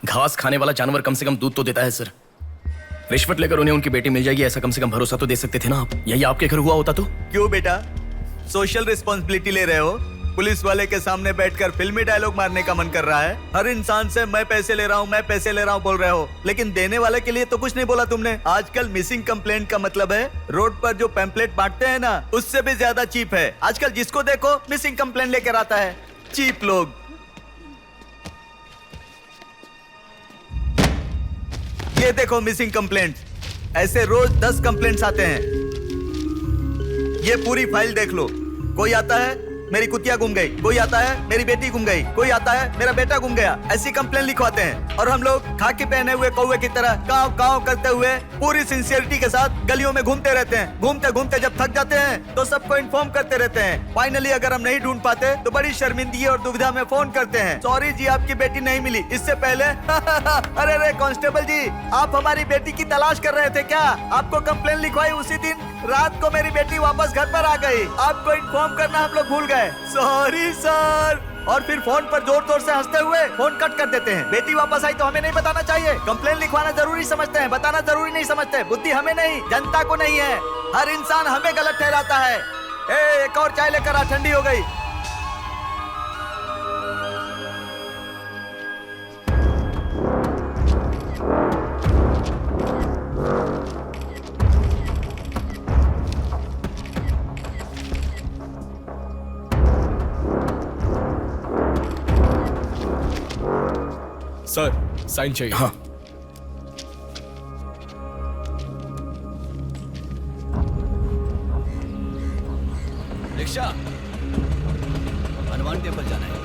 [SPEAKER 3] घास खाने वाला जानवर कम से कम दूध तो देता है सर। रिश्वत लेकर उन्हें उनकी बेटी मिल जाएगी, ऐसा कम से कम भरोसा तो दे सकते थे ना आप। यही आपके घर हुआ होता तो?
[SPEAKER 8] क्यों बेटा, सोशल रिस्पॉन्सिबिलिटी ले रहे हो? पुलिस वाले के सामने बैठकर फिल्मी डायलॉग मारने का मन कर रहा है? हर इंसान से मैं पैसे ले रहा हूँ, मैं पैसे ले रहा हूँ बोल रहे हो, लेकिन देने वाले के लिए तो कुछ नहीं बोला तुमने। आजकल मिसिंग कंप्लेंट का मतलब है रोड पर जो पैम्पलेट बांटते हैं ना, उससे भी ज्यादा चीप है। आजकल जिसको देखो मिसिंग कंप्लेंट लेकर आता है, चीप लोग। ये देखो मिसिंग कंप्लेंट, ऐसे रोज 10 कंप्लेंट्स आते हैं। ये पूरी फाइल देख लो। कोई आता है मेरी कुतिया गुम गई, कोई आता है मेरी बेटी गुम गई, कोई आता है मेरा बेटा गुम गया, ऐसी कंप्लेंट लिखवाते हैं। और हम लोग खाकी पहने हुए कौवे की तरह काव काव करते हुए पूरी सिंसियरिटी के साथ गलियों में घूमते रहते हैं। घूमते घूमते जब थक जाते हैं तो सबको इन्फॉर्म करते रहते हैं। फाइनली अगर हम नहीं ढूंढ पाते तो बड़ी शर्मिंदगी और दुविधा में फोन करते हैं, सॉरी जी आपकी बेटी नहीं मिली। इससे पहले अरे अरे कांस्टेबल जी, आप हमारी बेटी की तलाश कर रहे थे क्या? आपको कंप्लेंट लिखवाई उसी दिन रात को मेरी बेटी वापस घर पर आ गई, आपको इन्फॉर्म करना हम लोग भूल गए, सॉरी सर। और फिर फोन पर जोर जोर से हंसते हुए फोन कट कर देते हैं। बेटी वापस आई तो हमें नहीं बताना चाहिए। कंप्लेंट लिखवाना जरूरी समझते हैं, बताना जरूरी नहीं समझते। बुद्धि हमें नहीं, जनता को नहीं है। हर इंसान हमें गलत ठहराता है। एक और चाय लेकर आ, ठंडी हो गई।
[SPEAKER 7] सर साइन चाहिए।
[SPEAKER 3] हाँ
[SPEAKER 7] रिक्शा, हनुमान टेम्पल जाना है।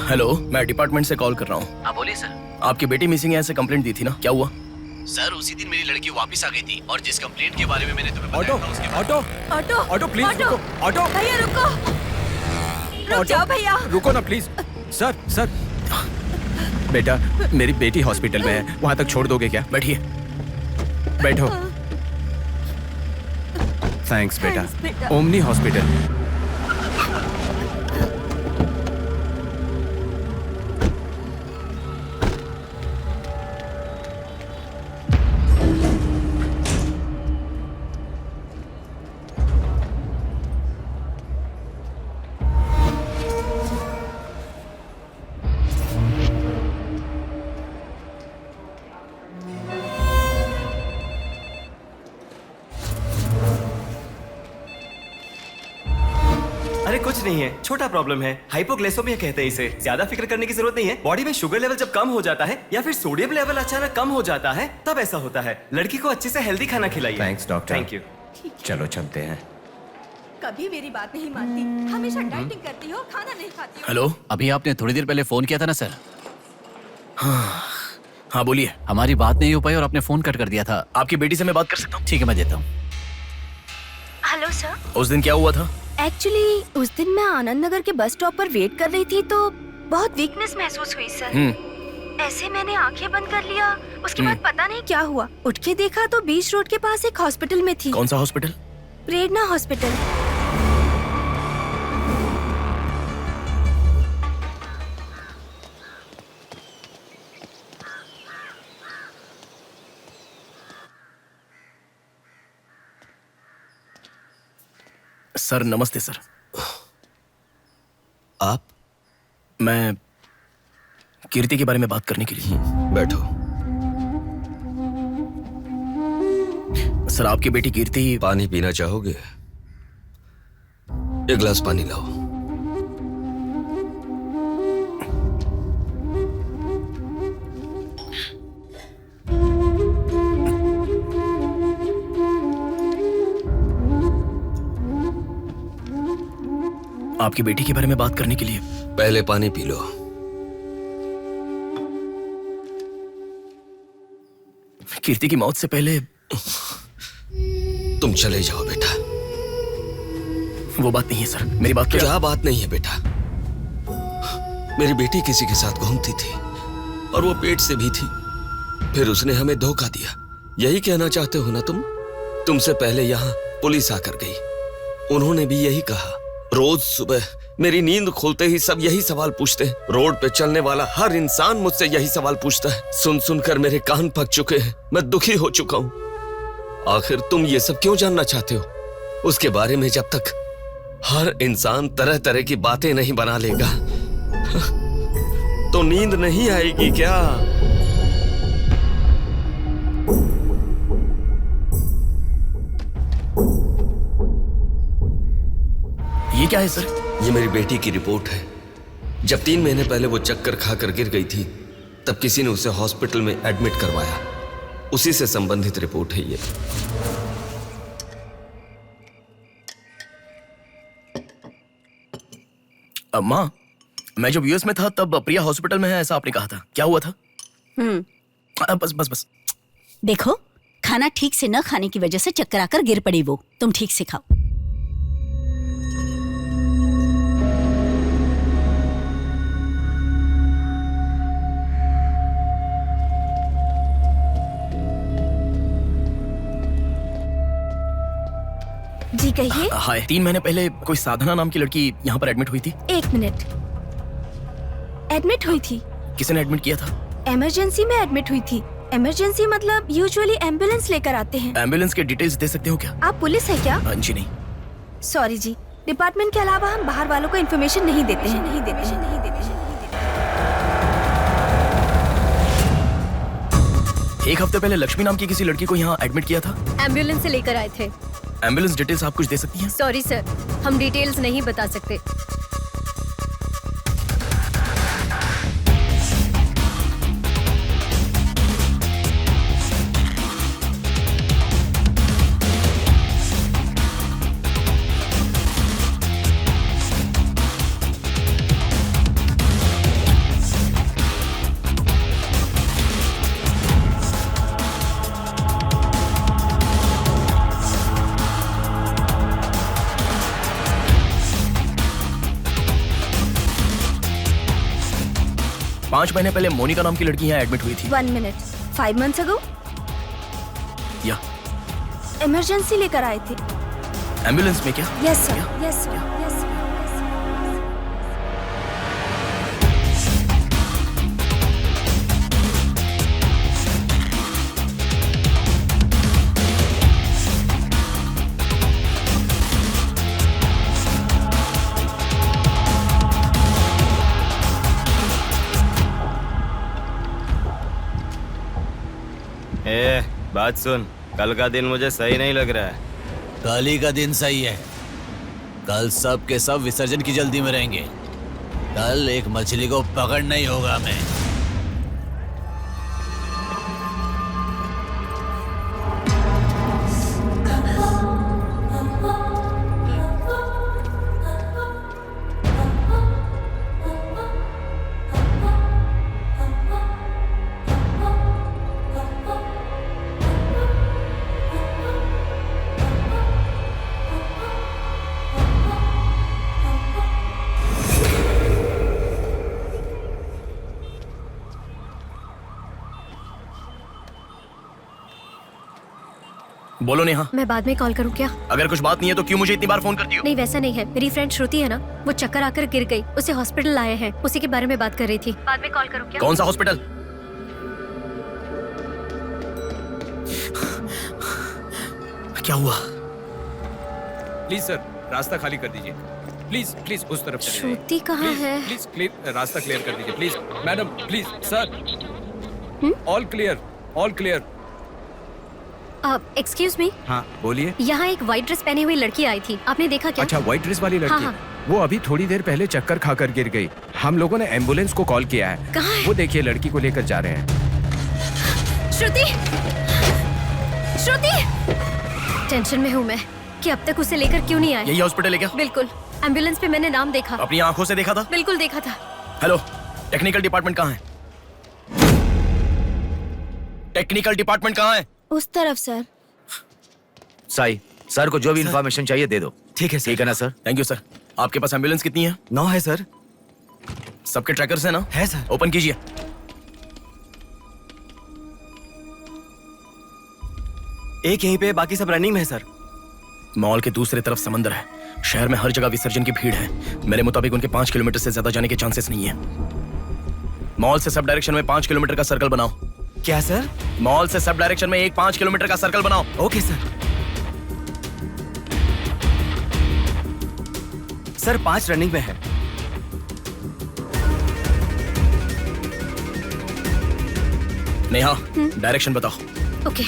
[SPEAKER 3] हेलो, मैं डिपार्टमेंट से कॉल कर रहा हूँ।
[SPEAKER 7] हाँ बोलिए सर।
[SPEAKER 3] आपकी बेटी मिसिंग है ऐसे कंप्लेंट दी थी ना, क्या हुआ?
[SPEAKER 7] सर उसी दिन मेरी लड़की वापस आ गई थी और जिस कंप्लेंट के बारे में मैंने तुम्हें
[SPEAKER 10] ऑटो
[SPEAKER 7] बताया था उसके बाद
[SPEAKER 10] ऑटो
[SPEAKER 11] ऑटो
[SPEAKER 10] ऑटो प्लीज रुको। ऑटो
[SPEAKER 11] भैया रुको, रुक जाओ भैया।
[SPEAKER 10] रुको ना प्लीज। सर सर बेटा, मेरी बेटी हॉस्पिटल में है, वहां तक छोड़ दोगे क्या?
[SPEAKER 3] बैठिए।
[SPEAKER 10] बैठो। थैंक्स बेटा।
[SPEAKER 11] बेटा।
[SPEAKER 10] Omni hospital. अरे कुछ नहीं है, छोटा प्रॉब्लम है, हाइपोग्लाइसेमिया कहते हैं इसे। ज्यादा फिक्र करने की जरूरत नहीं है। बॉडी में शुगर लेवल जब कम हो जाता है या फिर सोडियम लेवल अचानक कम हो जाता है तब ऐसा होता है। लड़की को अच्छे से हेल्दी खाना खिलाइए।
[SPEAKER 9] Thanks doctor.
[SPEAKER 10] Thank you.
[SPEAKER 9] चलो चलते हैं।
[SPEAKER 11] कभी मेरी बात नहीं मानती, हमेशा डाइटिंग करती हो, खाना नहीं खाती हो।
[SPEAKER 3] हेलो,
[SPEAKER 5] अभी आपने थोड़ी देर पहले फोन किया था ना सर।
[SPEAKER 3] हाँ बोलिए।
[SPEAKER 5] हमारी बात नहीं हो पाई और आपने फोन कट कर दिया था।
[SPEAKER 3] आपकी बेटी से मैं बात कर सकता हूँ?
[SPEAKER 5] ठीक है, मैं देता हूँ।
[SPEAKER 4] Hello sir.
[SPEAKER 3] उस दिन क्या हुआ था?
[SPEAKER 4] एक्चुअली उस दिन मैं आनंद नगर के बस स्टॉप पर वेट कर रही थी तो बहुत वीकनेस महसूस हुई सर। ऐसे मैंने आंखें बंद कर लिया। उसके बाद पता नहीं क्या हुआ, उठ के देखा तो बीच रोड के पास एक हॉस्पिटल में थी।
[SPEAKER 3] कौन सा हॉस्पिटल?
[SPEAKER 4] प्रेरणा हॉस्पिटल।
[SPEAKER 3] सर नमस्ते सर।
[SPEAKER 1] आप?
[SPEAKER 3] मैं कीर्ति के बारे में बात करने के लिए।
[SPEAKER 1] बैठो।
[SPEAKER 3] सर आपकी बेटी कीर्ति।
[SPEAKER 1] पानी पीना चाहोगे? एक गिलास पानी लाओ।
[SPEAKER 3] आपकी बेटी के बारे में बात करने के लिए।
[SPEAKER 1] पहले पानी पी लो।
[SPEAKER 3] कीर्ति की मौत से पहले।
[SPEAKER 1] तुम चले जाओ बेटा।
[SPEAKER 3] वो बात नहीं है सर, मेरी बात
[SPEAKER 1] क्या बात नहीं है बेटा? मेरी बेटी किसी के साथ घूमती थी और वो पेट से भी थी, फिर उसने हमें धोखा दिया। यही कहना चाहते हो ना तुम? तुमसे पहले यहाँ पुलिस आकर गई, उन्होंने भी यही कहा। रोज सुबह मेरी नींद खुलते ही सब यही सवाल पूछते हैं। रोड पे चलने वाला हर इंसान मुझसे यही सवाल पूछता है। सुन सुनकर मेरे कान पक चुके हैं, मैं दुखी हो चुका हूं। आखिर तुम ये सब क्यों जानना चाहते हो? उसके बारे में जब तक हर इंसान तरह तरह की बातें नहीं बना लेगा तो नींद नहीं आएगी क्या?
[SPEAKER 3] ये क्या है सर?
[SPEAKER 1] ये मेरी बेटी की रिपोर्ट है। जब 3 महीने पहले वो चक्कर खाकर गिर गई थी तब किसी ने उसे हॉस्पिटल में एडमिट करवाया। उसी से संबंधित रिपोर्ट है ये।
[SPEAKER 3] माँ, मैं जब यूएस में था तब प्रिया हॉस्पिटल में है ऐसा आपने कहा था, क्या हुआ था? बस बस बस।
[SPEAKER 6] देखो, खाना ठीक से न खाने की वजह से चक्कर आकर गिर पड़ी वो। तुम ठीक से खाओ।
[SPEAKER 4] जी कहिए।
[SPEAKER 3] हाय। 3 महीने पहले कोई साधना नाम की लड़की यहाँ पर एडमिट हुई थी।
[SPEAKER 4] 1 मिनट। एडमिट हुई थी?
[SPEAKER 3] किसने एडमिट किया था?
[SPEAKER 4] इमरजेंसी में एडमिट हुई थी। इमरजेंसी मतलब यूजुअली एम्बुलेंस लेकर आते हैं।
[SPEAKER 3] एम्बुलेंस के डिटेल्स दे सकते हो क्या?
[SPEAKER 4] आप पुलिस है क्या?
[SPEAKER 3] जी नहीं।
[SPEAKER 4] सॉरी जी, डिपार्टमेंट के अलावा हम बाहर वालों को इन्फॉर्मेशन नहीं देते हैं।
[SPEAKER 3] एक हफ्ते पहले लक्ष्मी नाम की किसी लड़की को यहाँ एडमिट किया था।
[SPEAKER 2] एम्बुलेंस से लेकर आए थे।
[SPEAKER 3] एम्बुलेंस डिटेल्स आप कुछ दे सकती हैं?
[SPEAKER 2] सॉरी सर, हम डिटेल्स नहीं बता सकते।
[SPEAKER 3] पांच महीने पहले मोनिका नाम की लड़की यहाँ एडमिट हुई थी।
[SPEAKER 4] 1 मिनट, 5 months ago
[SPEAKER 3] या
[SPEAKER 4] इमरजेंसी लेकर आए थे।
[SPEAKER 3] एम्बुलेंस में क्या?
[SPEAKER 4] Yes sir, yes sir, yes sir.
[SPEAKER 14] बात सुन, कल का दिन मुझे सही नहीं लग रहा है।
[SPEAKER 7] कल ही का दिन सही है। कल सब के सब विसर्जन की जल्दी में रहेंगे। कल एक मछली को पकड़ना ही होगा हमें।
[SPEAKER 3] बोलो नेहा।
[SPEAKER 2] मैं बाद में कॉल करूँ क्या?
[SPEAKER 3] अगर कुछ बात नहीं है तो क्यों मुझे इतनी बार फोन करती हो?
[SPEAKER 2] नहीं वैसा नहीं है, मेरी फ्रेंड श्रुति है ना, वो चक्कर आकर गिर गई, उसे हॉस्पिटल लाए हैं, उसी के बारे में बात कर रही थी। बाद में कॉल करूँ क्या?
[SPEAKER 3] कौन सा हॉस्पिटल? क्या हुआ?
[SPEAKER 9] प्लीज सर, रास्ता खाली कर दीजिए। प्लीज प्लीज उस तरफ चले जाइए।
[SPEAKER 2] श्रुति कहाँ है?
[SPEAKER 9] प्लीज क्लियर, रास्ता क्लियर कर दीजिए please. Madam please sir, all clear, all clear.
[SPEAKER 2] Excuse me.
[SPEAKER 9] हाँ बोलिए।
[SPEAKER 2] यहाँ एक व्हाइट ड्रेस पहनी हुई लड़की आई थी, आपने देखा क्या?
[SPEAKER 9] अच्छा, व्हाइट ड्रेस वाली लड़की?
[SPEAKER 2] हाँ।
[SPEAKER 9] वो अभी थोड़ी देर पहले चक्कर खाकर गिर गई। हम लोगों ने एम्बुलेंस को कॉल किया है।
[SPEAKER 2] कहाँ है?
[SPEAKER 9] वो देखिए लड़की को लेकर जा रहे हैं।
[SPEAKER 2] श्रुति, श्रुति! टेंशन में हूँ मैं कि अब तक उसे लेकर क्यों नहीं आए।
[SPEAKER 3] यही हॉस्पिटल है क्या?
[SPEAKER 2] बिल्कुल, एम्बुलेंस पे मैंने नाम देखा।
[SPEAKER 3] अपनी आंखों से देखा था?
[SPEAKER 2] बिल्कुल देखा था।
[SPEAKER 3] हेलो, टेक्निकल डिपार्टमेंट कहाँ है? टेक्निकल डिपार्टमेंट कहाँ है?
[SPEAKER 4] उस तरफ सर।
[SPEAKER 7] साई, सर को जो भी इंफॉर्मेशन चाहिए दे दो।
[SPEAKER 3] ठीक है सर।
[SPEAKER 7] ठीक है ना सर?
[SPEAKER 3] Thank you sir. आपके पास एम्बुलेंस कितनी है?
[SPEAKER 10] 9 है सर।
[SPEAKER 3] सबके ट्रैकर्स है ना?
[SPEAKER 10] है सर।
[SPEAKER 3] ओपन कीजिए।
[SPEAKER 10] एक यहीं पे, बाकी सब रनिंग में है सर।
[SPEAKER 3] मॉल के दूसरी तरफ समंदर है। शहर में हर जगह विसर्जन की भीड़ है। मेरे मुताबिक उनके 5 किलोमीटर से ज्यादा जाने के चांसेस नहीं है। मॉल से सब डायरेक्शन में 5 किलोमीटर का सर्कल बनाओ।
[SPEAKER 10] क्या सर?
[SPEAKER 3] मॉल से सब डायरेक्शन में एक 5 किलोमीटर का सर्कल बनाओ।
[SPEAKER 10] Okay sir. सर 5 रनिंग में है।
[SPEAKER 3] नेहा, डायरेक्शन बताओ।
[SPEAKER 2] ओके।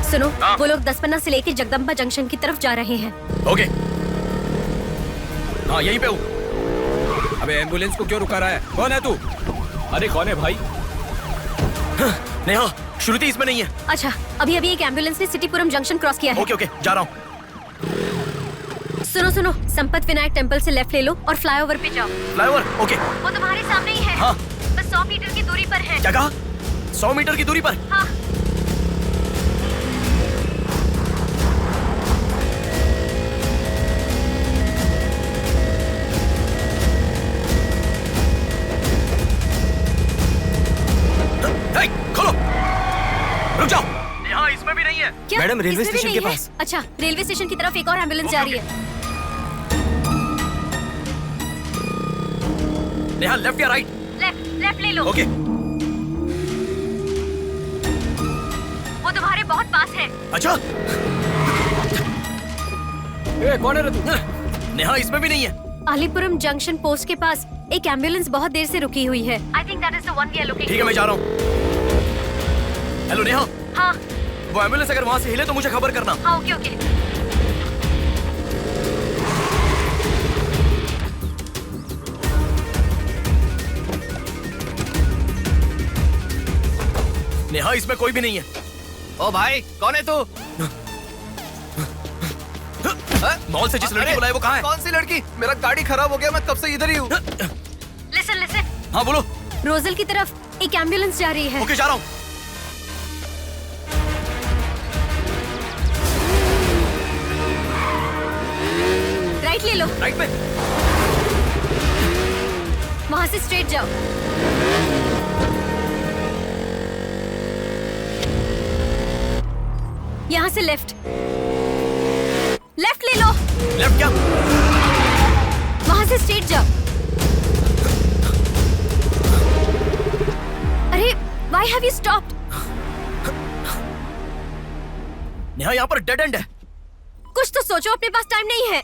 [SPEAKER 2] सुनो, वो लोग 10 से लेके जगदम्बा जंक्शन की तरफ जा रहे हैं।
[SPEAKER 3] ओके। हाँ यहीं पे हूँ।
[SPEAKER 9] अबे एम्बुलेंस को क्यों रुका रहा है? कौन है तू? अरे कौन है भाई?
[SPEAKER 3] नेहा, श्रुति इसमें नहीं है।
[SPEAKER 2] अच्छा, अभी अभी एक एम्बुलेंस ने सिटीपुरम जंक्शन क्रॉस किया है।
[SPEAKER 3] ओके ओके, जा रहा हूँ।
[SPEAKER 2] सुनो सुनो, संपत विनायक टेम्पल से लेफ्ट ले लो और फ्लाईओवर पे जाओ।
[SPEAKER 3] फ्लाईओवर? ओके।
[SPEAKER 2] वो तुम्हारे सामने ही है।
[SPEAKER 3] हाँ।
[SPEAKER 2] बस 100 मीटर की दूरी पर है।
[SPEAKER 3] क्या कहा? 100 मीटर की दूरी पर?
[SPEAKER 2] हाँ।
[SPEAKER 3] खोलो, रुक जाओ। यहाँ इसमें भी नहीं है।
[SPEAKER 2] क्या?
[SPEAKER 10] मैडम, रेलवे
[SPEAKER 2] इसमें भी
[SPEAKER 10] स्टेशन
[SPEAKER 2] नहीं
[SPEAKER 10] के
[SPEAKER 2] है?
[SPEAKER 10] पास।
[SPEAKER 2] अच्छा, रेलवे स्टेशन की तरफ एक और एम्बुलेंस जा रही है।
[SPEAKER 3] नेहा, लेफ्ट या राइट?
[SPEAKER 2] लेफ्ट ले लो।
[SPEAKER 3] ओके।
[SPEAKER 2] तुम्हारे बहुत पास है।
[SPEAKER 3] अच्छा,
[SPEAKER 10] कौन है रे तू?
[SPEAKER 3] नेहा इसमें भी नहीं है।
[SPEAKER 2] अलीपुरम जंक्शन पोस्ट के पास एक एम्बुलेंस बहुत देर से रुकी हुई है। I think that is the one we are looking
[SPEAKER 3] ठीक है, मैं जा रहा हूँ। हेलो नेहा।
[SPEAKER 2] हाँ।
[SPEAKER 3] वो एम्बुलेंस अगर वहाँ से हिले तो मुझे खबर करना।
[SPEAKER 2] हाँ, ओके ओके।
[SPEAKER 3] नेहा इसमें कोई भी नहीं है।
[SPEAKER 5] ओ भाई, कौन है तू?
[SPEAKER 3] मॉल से जिस लड़की बुलाई वो कहाँ है?
[SPEAKER 5] कौन सी लड़की? मेरा गाड़ी खराब हो गया, मैं तब से इधर ही हूँ।
[SPEAKER 2] Listen listen.
[SPEAKER 3] हाँ बोलो।
[SPEAKER 2] रोजल की तरफ एक एम्बुलेंस जा रही है।
[SPEAKER 3] ओके, जा रहा हूँ।
[SPEAKER 2] राइट ले लो।
[SPEAKER 3] राइट पे।
[SPEAKER 2] वहाँ से स्ट्रेट जाओ। यहाँ से लेफ्ट। लेफ्ट ले लो।
[SPEAKER 3] लेफ्ट क्या?
[SPEAKER 2] वहाँ से स्ट्रेट जाओ। अरे, why have you stopped?
[SPEAKER 3] Neha यहाँ पर डेड एंड है।
[SPEAKER 2] कुछ तो सोचो, अपने पास टाइम नहीं है।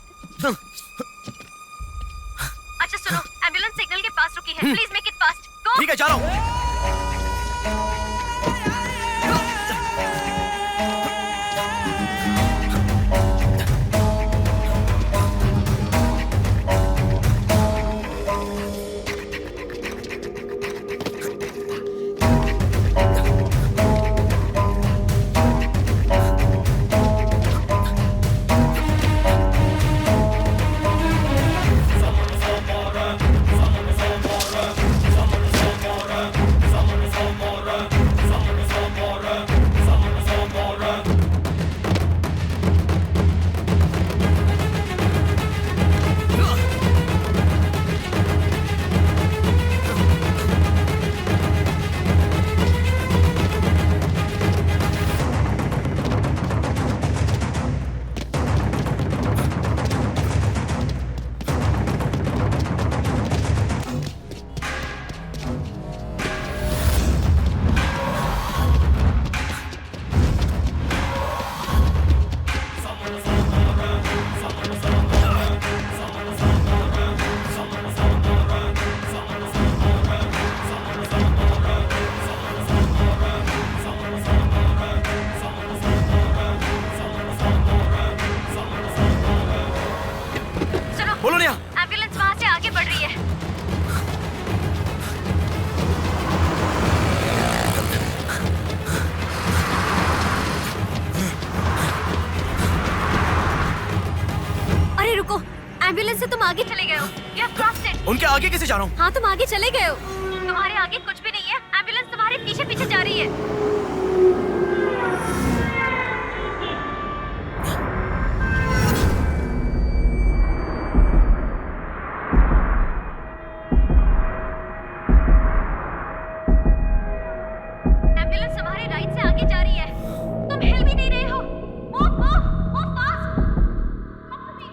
[SPEAKER 2] अच्छा सुनो, एम्बुलेंस सिग्नल के पास रुकी है। Please make it fast. Go.
[SPEAKER 3] ठीक है, जा रहा हूँ।
[SPEAKER 2] एम्बुलेंस से तुम आगे चले गए हो। You have crossed it.
[SPEAKER 3] उनके आगे कैसे जा रहा हूँ?
[SPEAKER 2] हाँ, तुम आगे चले गए हो। तुम्हारे आगे कुछ भी नहीं है। एम्बुलेंस तुम्हारे पीछे पीछे जा रही है। एम्बुलेंस तुम्हारे राइट से आगे जा रही है। तुम हिल भी नहीं रहे हो। Move fast. Come to me.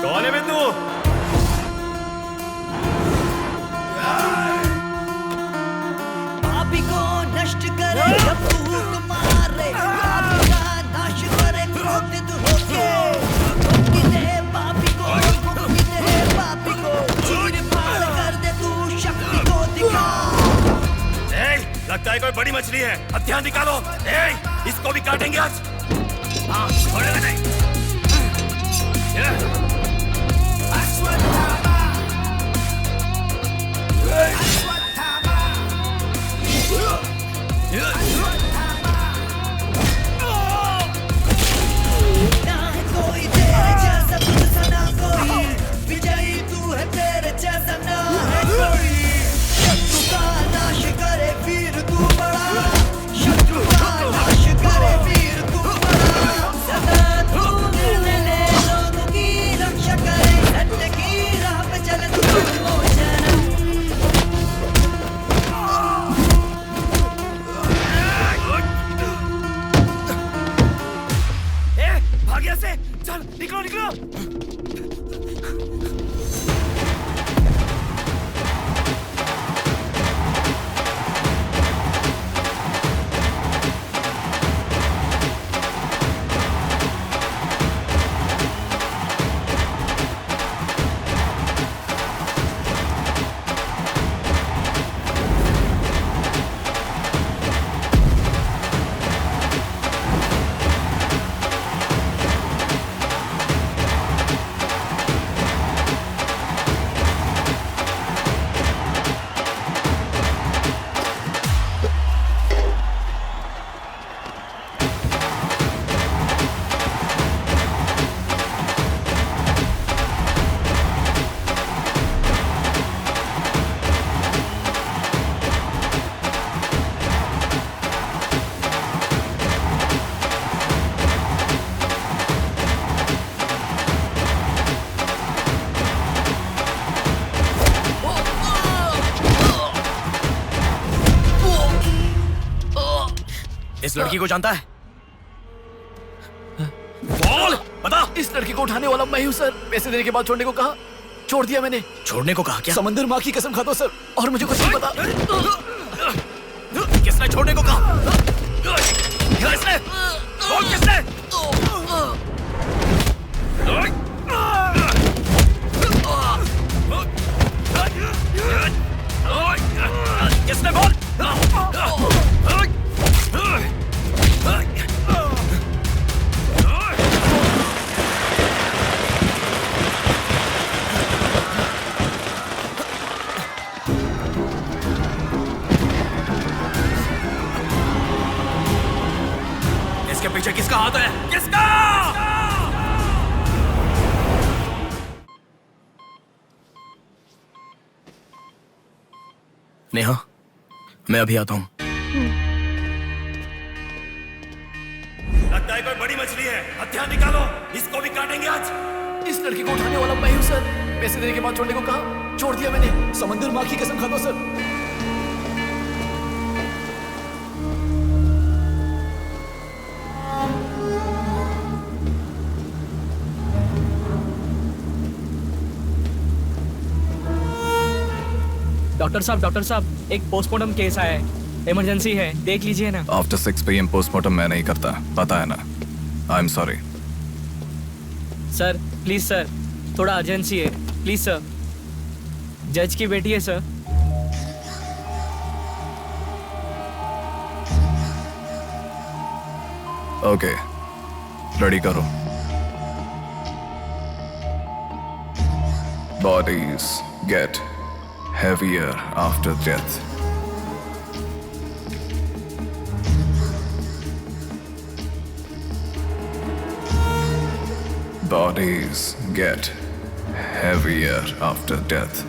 [SPEAKER 10] कौन है बे तू?
[SPEAKER 12] पापी को नष्ट करे भूत मारे पापी का नाश करे क्रोधित होके मुक्ति दे पापी को चीर फाड़ कर दे तू शक्ति को दिखा।
[SPEAKER 14] लगता है कोई बड़ी मछली है। हथियार निकालो। इसको भी काटेंगे आज। हाँ, छोड़ेगा नहीं।
[SPEAKER 3] इस लड़की को जानता है? बोल, बता।
[SPEAKER 7] इस लड़की को उठाने वाला मैं हूँ सर। पैसे देने के बाद छोड़ने को कहा, छोड़ दिया मैंने।
[SPEAKER 3] छोड़ने को कहा क्या?
[SPEAKER 7] समंदर माँ की कसम खाता हूँ सर, और मुझे कुछ नहीं पता।
[SPEAKER 3] किसने छोड़ने को कहा? किसने? बोल किसने? किसने? बोल। इसके पीछे किसका हाथ है? किसका? नेहा, मैं अभी आता हूं।
[SPEAKER 14] लगता है कोई बड़ी मछली है। हथियार निकालो, इसको भी काटेंगे आज।
[SPEAKER 7] इस लड़की को उठाने वाला मैं हूँ सर। पैसे देने के बाद छोड़ने को कहा, छोड़ दिया मैंने। समंदर माँ की कसम खाता हूँ सर।
[SPEAKER 15] डॉक्टर साहब, एक पोस्टमार्टम केस आया है, इमरजेंसी है, देख लीजिए ना।
[SPEAKER 5] आफ्टर 6 PM पोस्टमार्टम मैं नहीं करता, पता है ना। I am sorry
[SPEAKER 15] sir, please sir, थोड़ा अर्जेंसी है, प्लीज सर। जज की बेटी है सर।
[SPEAKER 5] ओके, रेडी करो। Bodies get heavier after death. Bodies get heavier after death.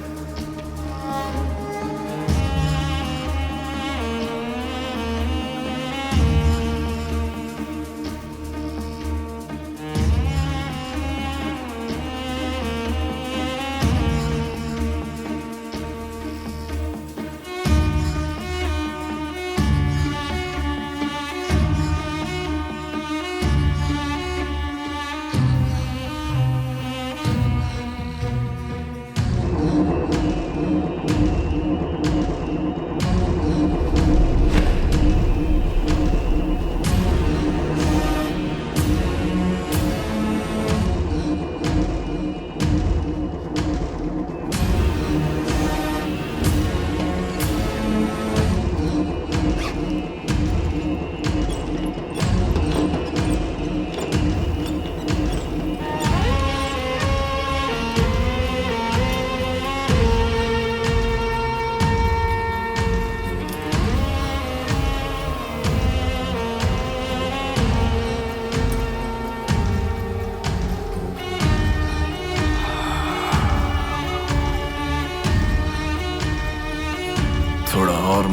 [SPEAKER 5] थोड़ा और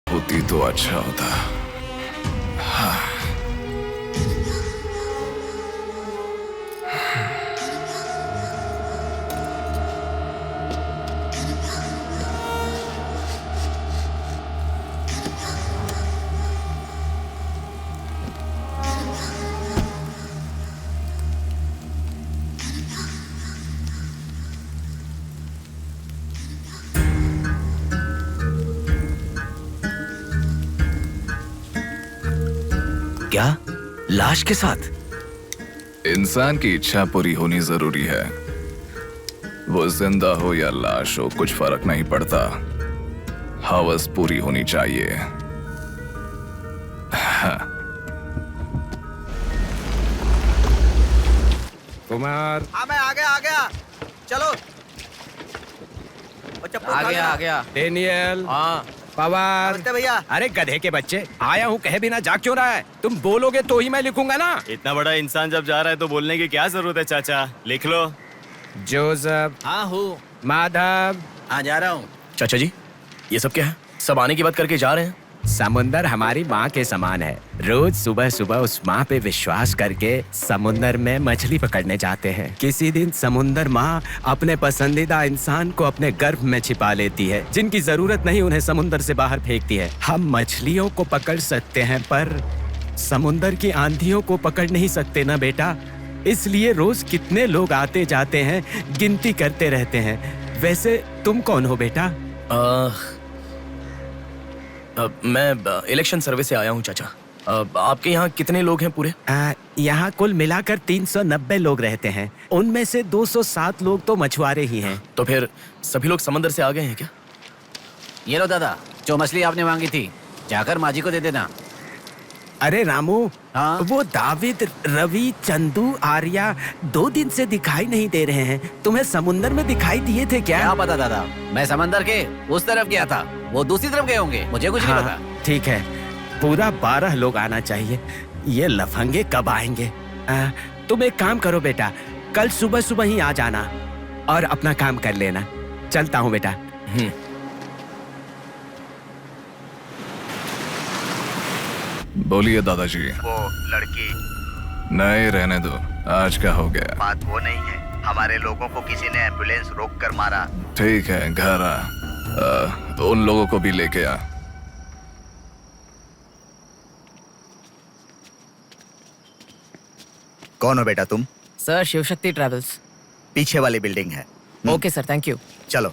[SPEAKER 5] होती तो अच्छा होता। हाँ।
[SPEAKER 9] क्या? लाश के साथ?
[SPEAKER 5] इंसान की इच्छा पूरी होनी जरूरी है। वो जिंदा हो या लाश हो, कुछ फर्क नहीं पड़ता। हवस पूरी होनी चाहिए। हाँ।
[SPEAKER 9] कुमार,
[SPEAKER 8] हाँ मैं आ गया। चलो।
[SPEAKER 9] आ गया। डेनियल। हाँ। पवार।
[SPEAKER 8] नमस्ते भैया।
[SPEAKER 9] अरे गधे के बच्चे, आया हूँ कहे बिना जाग क्यों रहा है? तुम बोलोगे तो ही मैं लिखूंगा ना।
[SPEAKER 10] इतना बड़ा इंसान जब जा रहा है तो बोलने की क्या जरूरत है चाचा? लिख लो।
[SPEAKER 9] जोसेफ।
[SPEAKER 8] हाँ हूँ।
[SPEAKER 9] माधव।
[SPEAKER 8] हाँ जा रहा हूँ।
[SPEAKER 3] चाचा जी, ये सब क्या है? सब आने की बात करके जा रहे हैं।
[SPEAKER 9] समुंदर हमारी माँ के समान है। रोज सुबह सुबह उस माँ पे विश्वास करके समुंदर में मछली पकड़ने जाते हैं। किसी दिन समुंदर माँ अपने पसंदीदा इंसान को अपने गर्भ में छिपा लेती है। जिनकी जरूरत नहीं उन्हें समुंदर से बाहर फेंकती है। हम मछलियों को पकड़ सकते हैं पर समुंदर की आंधियों को पकड़ नहीं सकते ना बेटा, इसलिए रोज कितने लोग आते जाते हैं गिनती करते रहते हैं। वैसे तुम कौन हो बेटा?
[SPEAKER 3] मैं इलेक्शन सर्वे से आया हूँ चाचा। आपके यहाँ कितने लोग हैं पूरे?
[SPEAKER 9] यहाँ कुल मिलाकर 390 लोग रहते हैं, उनमें से 207 लोग तो मछुआरे ही हैं।
[SPEAKER 3] तो फिर सभी लोग समंदर से आ गए हैं क्या?
[SPEAKER 7] ये लो दादा, जो मछली आपने मांगी थी, जाकर माजी को दे देना।
[SPEAKER 9] अरे रामू, वो दाविद, रवि, चंदू, आर्या 2 दिन से दिखाई नहीं दे रहे हैं। तुम्हें समुंदर में दिखाई दिए थे क्या?
[SPEAKER 7] क्या पता दादा, मैं समंदर के उस तरफ गया था, वो दूसरी तरफ गए होंगे, मुझे कुछ नहीं पता।
[SPEAKER 9] ठीक है, पूरा 12 लोग आना चाहिए। ये लफंगे कब आएंगे? तुम एक काम करो बेटा, कल सुबह सुबह ही आ जाना और अपना काम कर लेना। चलता हूँ बेटा।
[SPEAKER 5] बोलिए दादाजी।
[SPEAKER 16] वो लड़की।
[SPEAKER 5] नहीं, रहने दो, आज का हो गया।
[SPEAKER 16] बात वो नहीं है, हमारे लोगों को किसी ने एम्बुलेंस रोक कर मारा।
[SPEAKER 5] ठीक है, घर आ, उन लोगों को भी लेके आ।
[SPEAKER 16] कौन हो बेटा तुम?
[SPEAKER 15] Sir, Shivshakti travels.
[SPEAKER 16] पीछे वाली बिल्डिंग है।
[SPEAKER 15] Okay sir, thank you.
[SPEAKER 16] चलो।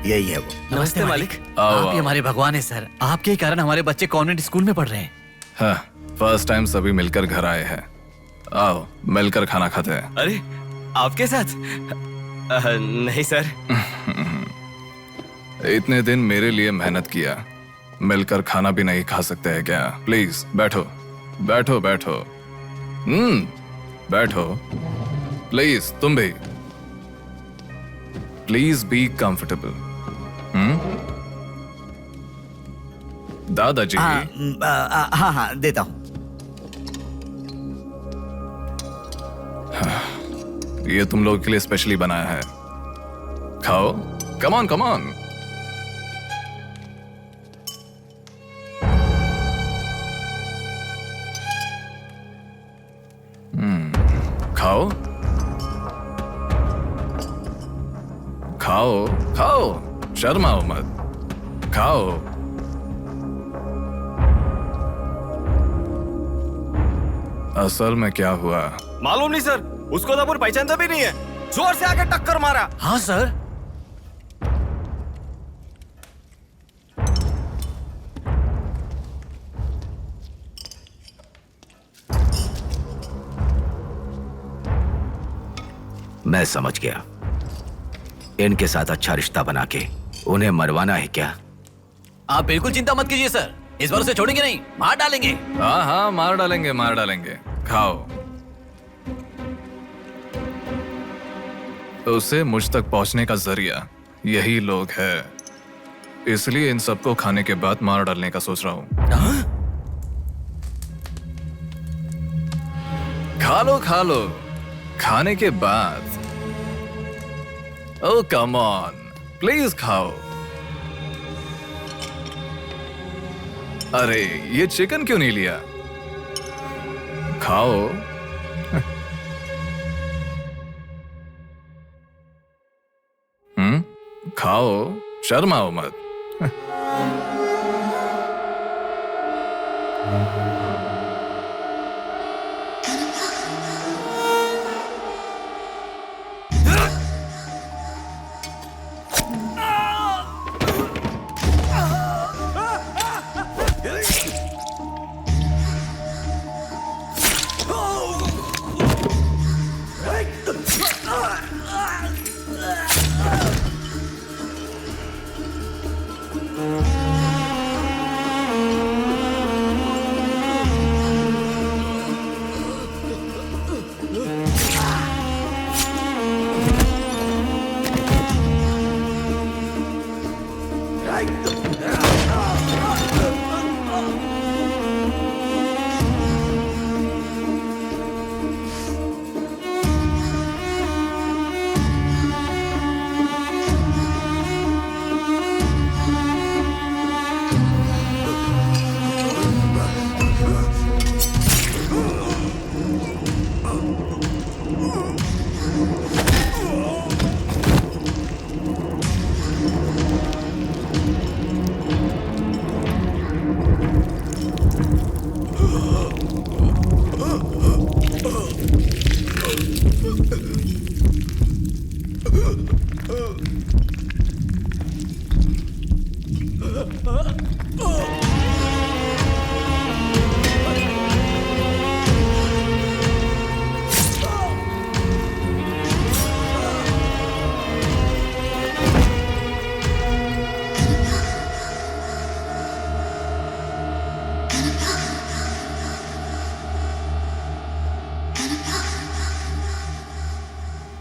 [SPEAKER 16] यही है वो।
[SPEAKER 7] नमस्ते मालिक।
[SPEAKER 5] आओ,
[SPEAKER 7] आप ही
[SPEAKER 5] आओ।
[SPEAKER 7] हमारे भगवान है सर, आपके ही कारण हमारे बच्चे कॉन्वेंट स्कूल में पढ़ रहे हैं।
[SPEAKER 5] हाँ, फर्स्ट टाइम सभी मिलकर घर आए हैं। आओ, मिलकर खाना खाते हैं।
[SPEAKER 10] अरे, आपके साथ? नहीं सर।
[SPEAKER 5] इतने दिन मेरे लिए मेहनत किया, मिलकर खाना भी नहीं खा सकते हैं क्या? प्लीज बैठो, बैठो, बैठो। बैठो प्लीज। तुम भी प्लीज बी कंफर्टेबल। दादाजी।
[SPEAKER 16] हाँ हाँ, देता हूँ।
[SPEAKER 5] ये तुम लोग के लिए स्पेशली बनाया है, खाओ। Come on, come on. खाओ खाओ खाओ, शर्माओ मत, खाओ। असल में क्या हुआ
[SPEAKER 10] मालूम नहीं सर, उसको तो अपन पहचानता भी नहीं है, जोर से आके टक्कर मारा।
[SPEAKER 7] हाँ सर।
[SPEAKER 17] मैं समझ गया, इनके साथ अच्छा रिश्ता बना के उन्हें मरवाना है क्या?
[SPEAKER 7] आप बिल्कुल चिंता मत कीजिए सर, इस बार उसे छोड़ेंगे नहीं, मार डालेंगे।
[SPEAKER 5] हाँ हाँ, मार डालेंगे, मार डालेंगे। खाओ। उसे मुझ तक पहुंचने का जरिया यही लोग है, इसलिए इन सबको खाने के बाद मार डालने का सोच रहा हूं। खा लो, खा लो, खाने के बाद। ओह कम ऑन, प्लीज खाओ। अरे, ये चिकन क्यों नहीं लिया? खाओ। खाओ, शर्माओ मत।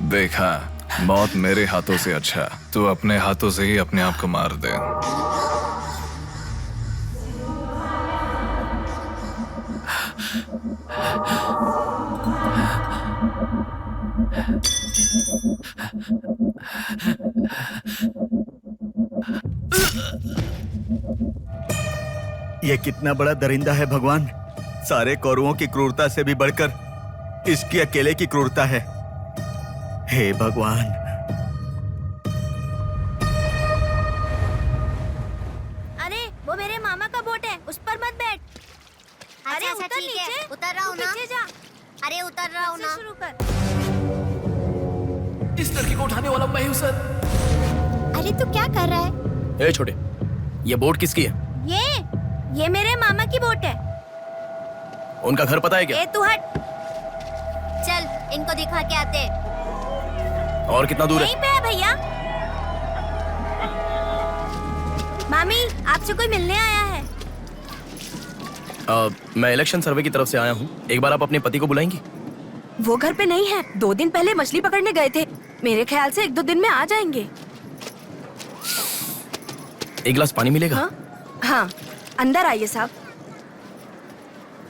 [SPEAKER 5] देखा, मौत मेरे हाथों से अच्छा तू अपने हाथों से ही अपने आप को मार दे।
[SPEAKER 18] ये कितना बड़ा दरिंदा है भगवान। सारे कौरवों की क्रूरता से भी बढ़कर इसकी अकेले की क्रूरता है। हे भगवान।
[SPEAKER 4] अरे वो मेरे मामा का बोट है, उस पर मत बैठ। अरे उतर नीचे, उतर रहा हूँ ना। पीछे जा। अरे उतर रहा हूँ ना। शुरू कर।
[SPEAKER 3] इस लड़की को उठाने वाला मैं हूँ सर।
[SPEAKER 4] अरे तू क्या कर रहा है?
[SPEAKER 3] ए छोटे, ये बोट किसकी है?
[SPEAKER 4] ये मेरे मामा की बोट है।
[SPEAKER 3] उनका घर पता है क्या?
[SPEAKER 4] ए तू हट। चल इनको दिखा के आते।
[SPEAKER 3] और कितना दूर है?
[SPEAKER 4] यहीं पे है भैया। मामी आपसे कोई मिलने आया है।
[SPEAKER 3] मैं इलेक्शन सर्वे की तरफ से आया हूँ। एक बार आप अपने पति को बुलाएंगी?
[SPEAKER 11] वो घर पे नहीं है, 2 दिन पहले मछली पकड़ने गए थे। मेरे ख्याल से 1-2 दिन में आ जाएंगे।
[SPEAKER 3] एक गिलास पानी मिलेगा?
[SPEAKER 11] हाँ, अंदर आइए साहब,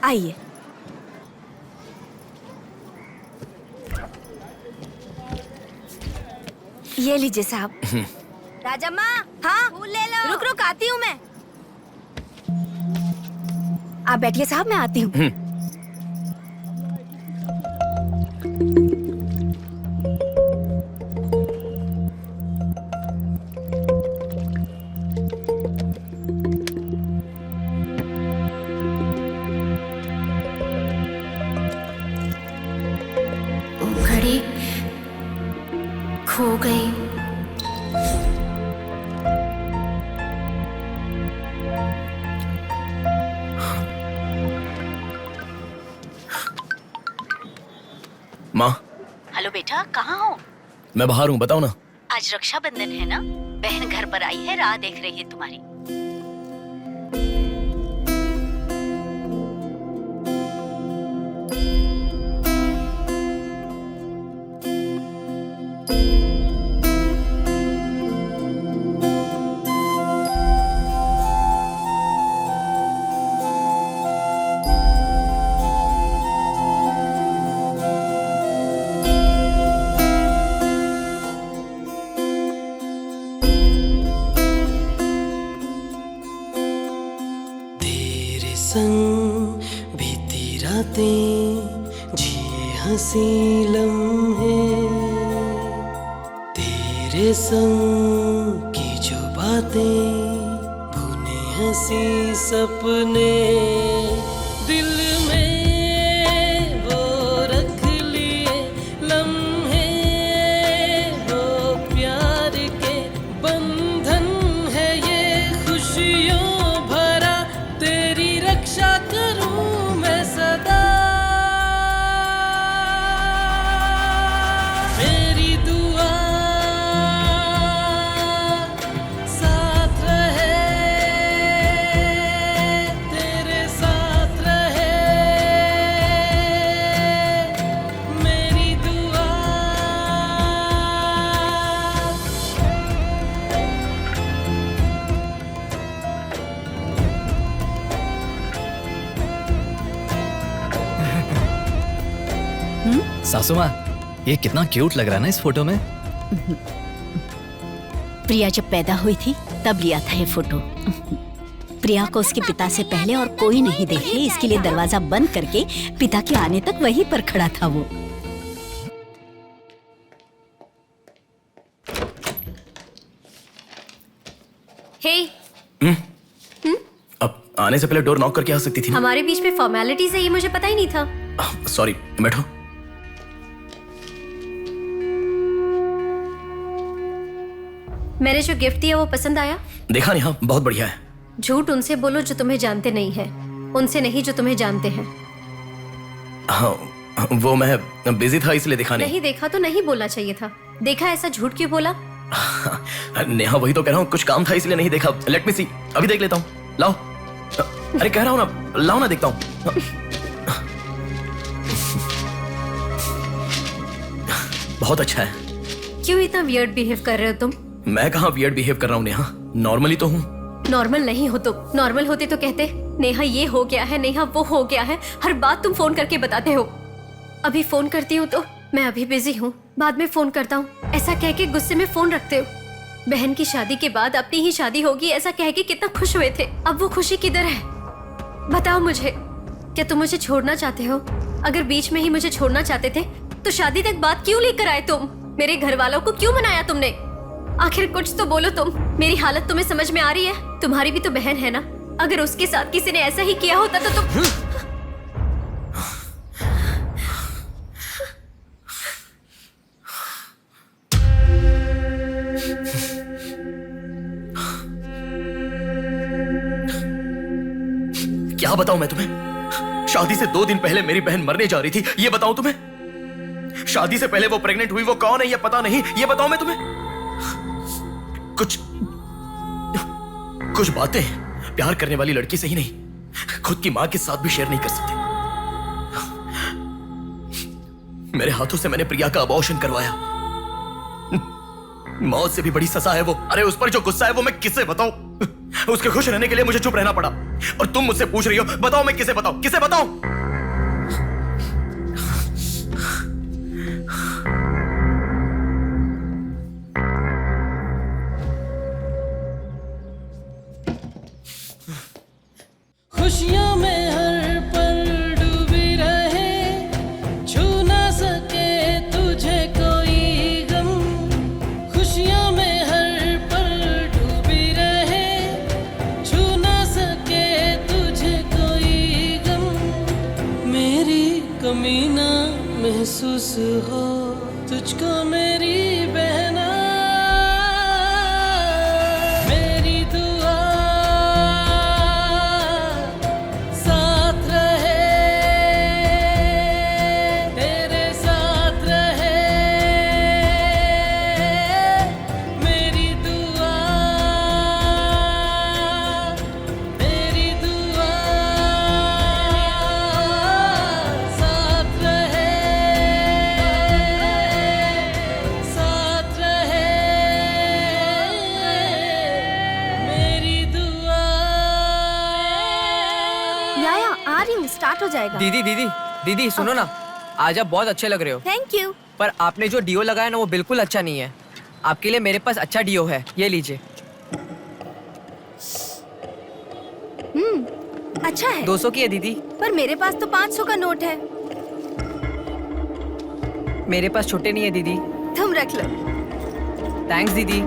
[SPEAKER 11] आइए। ये लीजिए साहब।
[SPEAKER 4] राजम्मा,
[SPEAKER 11] हाँ
[SPEAKER 4] फूल ले लो।
[SPEAKER 11] रुक रुक आती हूँ मैं। आप बैठिए साहब, मैं आती हूँ।
[SPEAKER 2] घड़ी खो गई।
[SPEAKER 3] माँ,
[SPEAKER 6] हेलो बेटा, कहाँ हो?
[SPEAKER 3] मैं बाहर हूँ, बताओ ना।
[SPEAKER 6] आज रक्षाबंधन है ना, बहन घर पर आई है, राह देख रही है तुम्हारी।
[SPEAKER 19] संग बीती रातें जिए हंसी लम्हे, तेरे संग की जो बातें बुने हंसी सपने, दिल में वो रख लिए लम्हे, वो प्यार के बंधन है ये खुशियों भरा, तेरी रक्षा करूं मैं सदा, मेरी दुआ साथ रहे, तेरे साथ रहे, मेरी दुआ।
[SPEAKER 7] सासू माँ, ये कितना क्यूट लग रहा है ना इस फोटो में।
[SPEAKER 6] प्रिया जब पैदा हुई थी तब लिया था ये फोटो। प्रिया को उसके पिता से पहले और कोई नहीं देखे, इसके लिए दरवाजा बंद करके पिता के आने तक वहीं पर खड़ा था वो।
[SPEAKER 2] हे,
[SPEAKER 3] अब आने से पहले डोर नॉक करके आ सकती थी ना?
[SPEAKER 2] हमारे बीच में फॉर्मेलिटीज है, ये मुझे पता ही नहीं था।
[SPEAKER 3] सॉरी, बैठो।
[SPEAKER 2] मैंने जो गिफ्ट दिया वो पसंद आया?
[SPEAKER 3] देखा नहीं? हाँ, बहुत बढ़िया है।
[SPEAKER 2] झूठ उनसे बोलो जो तुम्हें जानते नहीं है, उनसे नहीं जो तुम्हें जानते हैं।
[SPEAKER 3] हाँ, वो मैं बिजी था इसलिए देखा नहीं।
[SPEAKER 2] नहीं देखा तो नहीं बोलना चाहिए था। देखा, ऐसा झूठ क्यों बोला?
[SPEAKER 3] नेहा, वही तो कह रहा हूँ, कुछ काम था इसलिए नहीं देखा। लेट मी सी, अभी देख लेता हूँ। लाओ। अरे कह रहा हूँ ना, लाओ ना, देखता हूँ। बहुत अच्छा है।
[SPEAKER 2] क्यों इतना वियर्ड बिहेव कर रहे हो तुम?
[SPEAKER 3] मैं कहाँ वियर्ड बिहेव कर रहा हूँ नेहा, नॉर्मली तो हूँ।
[SPEAKER 2] नॉर्मल नहीं हो तुम। नॉर्मल होते तो कहते नेहा ये हो गया है, नेहा वो हो गया है। हर बात तुम फोन करके बताते हो। अभी फोन करती हूँ तो मैं अभी बिजी हूँ, बाद में फोन करता हूँ, ऐसा कह के गुस्से में फोन रखते हो। बहन की शादी के बाद अपनी ही शादी होगी ऐसा कह के कितना खुश हुए थे, अब वो खुशी किधर है? बताओ मुझे, क्या तुम मुझे छोड़ना चाहते हो? अगर बीच में ही मुझे छोड़ना चाहते थे तो शादी तक बात क्यों लेकर आए तुम? मेरे घर वालों को क्यों मनाया तुमने? आखिर कुछ तो बोलो तुम। मेरी हालत तुम्हें समझ में आ रही है? तुम्हारी भी तो बहन है ना, अगर उसके साथ किसी ने ऐसा ही किया होता तो तुम
[SPEAKER 3] क्या बताऊं मैं तुम्हें? शादी से 2 दिन पहले मेरी बहन मरने जा रही थी, ये बताऊं तुम्हें? शादी से पहले वो प्रेग्नेंट हुई, वो कौन है ये पता नहीं, ये बताऊं मैं तुम्हें? कुछ बातें प्यार करने वाली लड़की से ही नहीं, खुद की मां के साथ भी शेयर नहीं कर सकते। मेरे हाथों से मैंने प्रिया का अबॉर्शन करवाया। मौत से भी बड़ी सजा है वो। अरे उस पर जो गुस्सा है वो मैं किसे बताऊं? उसके खुश रहने के लिए मुझे चुप रहना पड़ा, और तुम मुझसे पूछ रही हो बताओ मैं किसे बताऊं, किसे बताऊं?
[SPEAKER 19] खुशियों में हर पल डूबी रहे, छू ना सके तुझे कोई गम। खुशियों में हर पल डूबी रहे, छू ना सके तुझे कोई गम। मेरी कमी ना महसूस हो तुझको मेरी बहना। मेरी दुआ साथ रहे, तेरे साथ रहे। मेरी दुआ साथ रहे, साथ रहे। मेरी दुआ।
[SPEAKER 4] याया आ रही हूँ, स्टार्ट हो जाएगा।
[SPEAKER 15] दीदी दीदी दीदी सुनो ना, आज आप बहुत अच्छे लग रहे हो।
[SPEAKER 4] Thank you.
[SPEAKER 15] पर आपने जो डिओ लगाया ना वो बिल्कुल अच्छा नहीं है। आपके लिए मेरे पास अच्छा डिओ है, ये लीजिए।
[SPEAKER 4] अच्छा है।
[SPEAKER 15] 200 की है दीदी।
[SPEAKER 4] पर मेरे पास तो 500 का नोट है।
[SPEAKER 15] मेरे पास छोटे नहीं है दीदी।
[SPEAKER 4] तुम रख लो।
[SPEAKER 15] थैंक्स दीदी।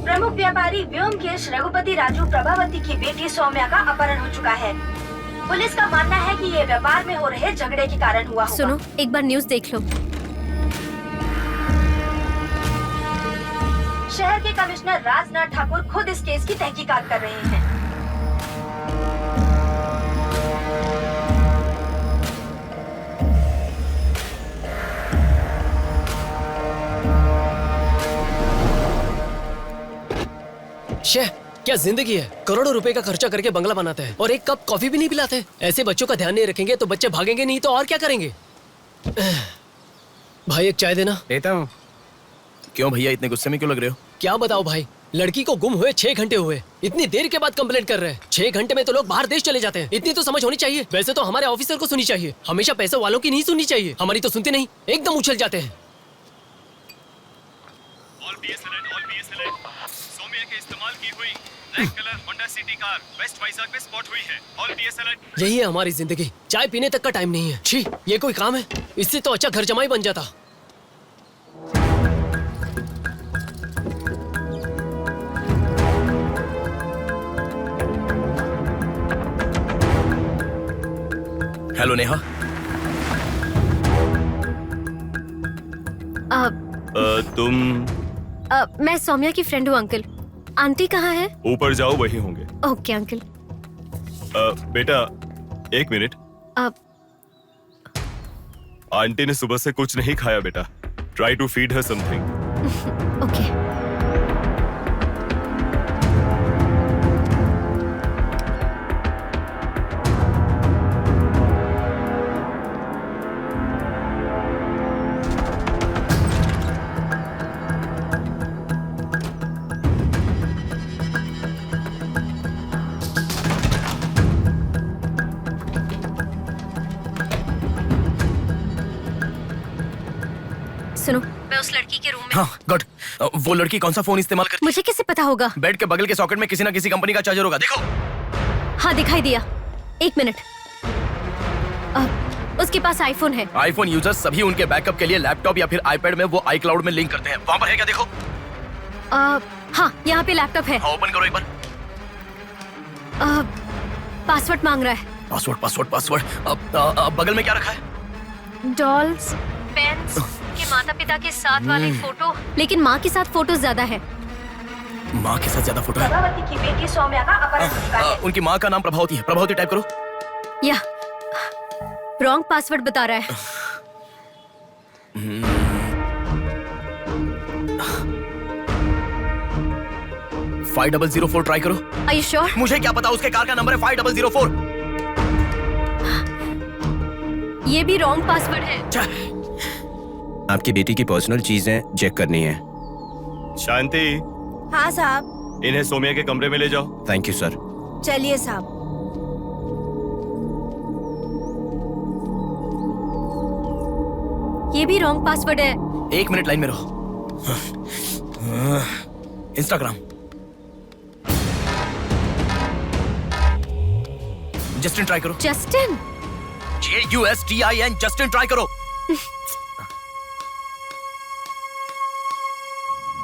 [SPEAKER 11] प्रमुख व्यापारी व्योमकेश रघुपति राजू प्रभावती की बेटी सौम्या का अपहरण हो चुका है। पुलिस का मानना है कि ये व्यापार में हो रहे झगड़े के कारण हुआ होगा।
[SPEAKER 2] सुनो, एक बार न्यूज़ देख लो।
[SPEAKER 11] शहर के कमिश्नर राजनाथ ठाकुर खुद इस केस की तहकीकात कर रहे हैं।
[SPEAKER 20] शेह, क्या जिंदगी है? करोड़ों रुपए का खर्चा करके बंगला बनाते हैं और एक कप कॉफी भी नहीं पिलाते। ऐसे बच्चों का ध्यान नहीं रखेंगे तो बच्चे भागेंगे नहीं तो और क्या करेंगे? भाई एक चाय देना।
[SPEAKER 9] देता हूँ।
[SPEAKER 3] क्यों भैया इतने गुस्से में क्यों लग रहे हो?
[SPEAKER 20] क्या बताओ भाई, लड़की को गुम हुए 6 घंटे हुए, इतनी देर के बाद कंप्लेंट कर रहे हैं। 6 घंटे में तो लोग बाहर देश चले जाते हैं। इतनी तो समझ होनी चाहिए। वैसे तो हमारे ऑफिसर को सुनी चाहिए, हमेशा पैसे वालों की नहीं सुननी चाहिए। हमारी तो सुनते नहीं, एकदम उछल जाते हैं। यही है हमारी जिंदगी, चाय पीने तक का टाइम नहीं है। छी, ये कोई काम है? इससे तो अच्छा घर जमाई बन जाता।
[SPEAKER 3] हेलो नेहा।
[SPEAKER 14] तुम?
[SPEAKER 2] मैं सौम्या की फ्रेंड हूँ अंकल। आंटी कहाँ है?
[SPEAKER 14] ऊपर जाओ, वही होंगे।
[SPEAKER 2] Okay uncle.
[SPEAKER 14] बेटा 1 मिनट। आंटी ने सुबह से कुछ नहीं खाया बेटा। Try to feed her something.
[SPEAKER 2] Okay. सुनो, मैं उस लड़की के रूम में।
[SPEAKER 3] हाँ गुड। वो लड़की कौन सा फोन इस्तेमाल करती है?
[SPEAKER 2] मुझे कैसे पता होगा?
[SPEAKER 3] बेड के बगल के सॉकेट में किसी ना किसी कंपनी का चार्जर होगा, देखो।
[SPEAKER 2] हाँ दिखाई दिया। 1 मिनट। उसके पास आईफोन है।
[SPEAKER 3] आईफोन यूजर्स सभी उनके बैकअप के लिए लैपटॉप या फिर आईपैड में वो iCloud में लिंक करते हैं। वहाँ पर है क्या, देखो।
[SPEAKER 2] हाँ यहाँ पे लैपटॉप है।
[SPEAKER 3] हाँ, ओपन करो एक बार।
[SPEAKER 2] पासवर्ड मांग रहा है।
[SPEAKER 3] पासवर्ड। अब बगल में क्या रखा है?
[SPEAKER 2] डॉल्स, पेन्स के माता पिता के साथ वाले फोटो, लेकिन माँ के साथ फोटो ज्यादा है।
[SPEAKER 3] माँ के साथ ज्यादा फोटो है?
[SPEAKER 11] प्रभावती की बेटी सौम्या का अपहरण हो चुका है।
[SPEAKER 3] उनकी माँ का नाम प्रभावती है। प्रभावती टाइप करो।
[SPEAKER 2] या रॉन्ग पासवर्ड बता रहा है।
[SPEAKER 3] 5004 ट्राई करो।
[SPEAKER 2] Are you sure?
[SPEAKER 3] मुझे क्या पता, उसके कार का नंबर है 5004।
[SPEAKER 2] ये भी रॉन्ग पासवर्ड है।
[SPEAKER 9] आपकी बेटी की पर्सनल चीजें चेक करनी है।
[SPEAKER 14] शांति,
[SPEAKER 4] हाँ साहब।
[SPEAKER 14] इन्हें सोमिया के कमरे में ले जाओ।
[SPEAKER 9] Thank you sir.
[SPEAKER 4] चलिए साहब।
[SPEAKER 2] ये भी रॉन्ग पासवर्ड है।
[SPEAKER 3] 1 मिनट लाइन में रहो। इंस्टाग्राम। जस्टिन ट्राई करो।
[SPEAKER 2] जस्टिन?
[SPEAKER 3] JUSTIN, जस्टिन ट्राई करो।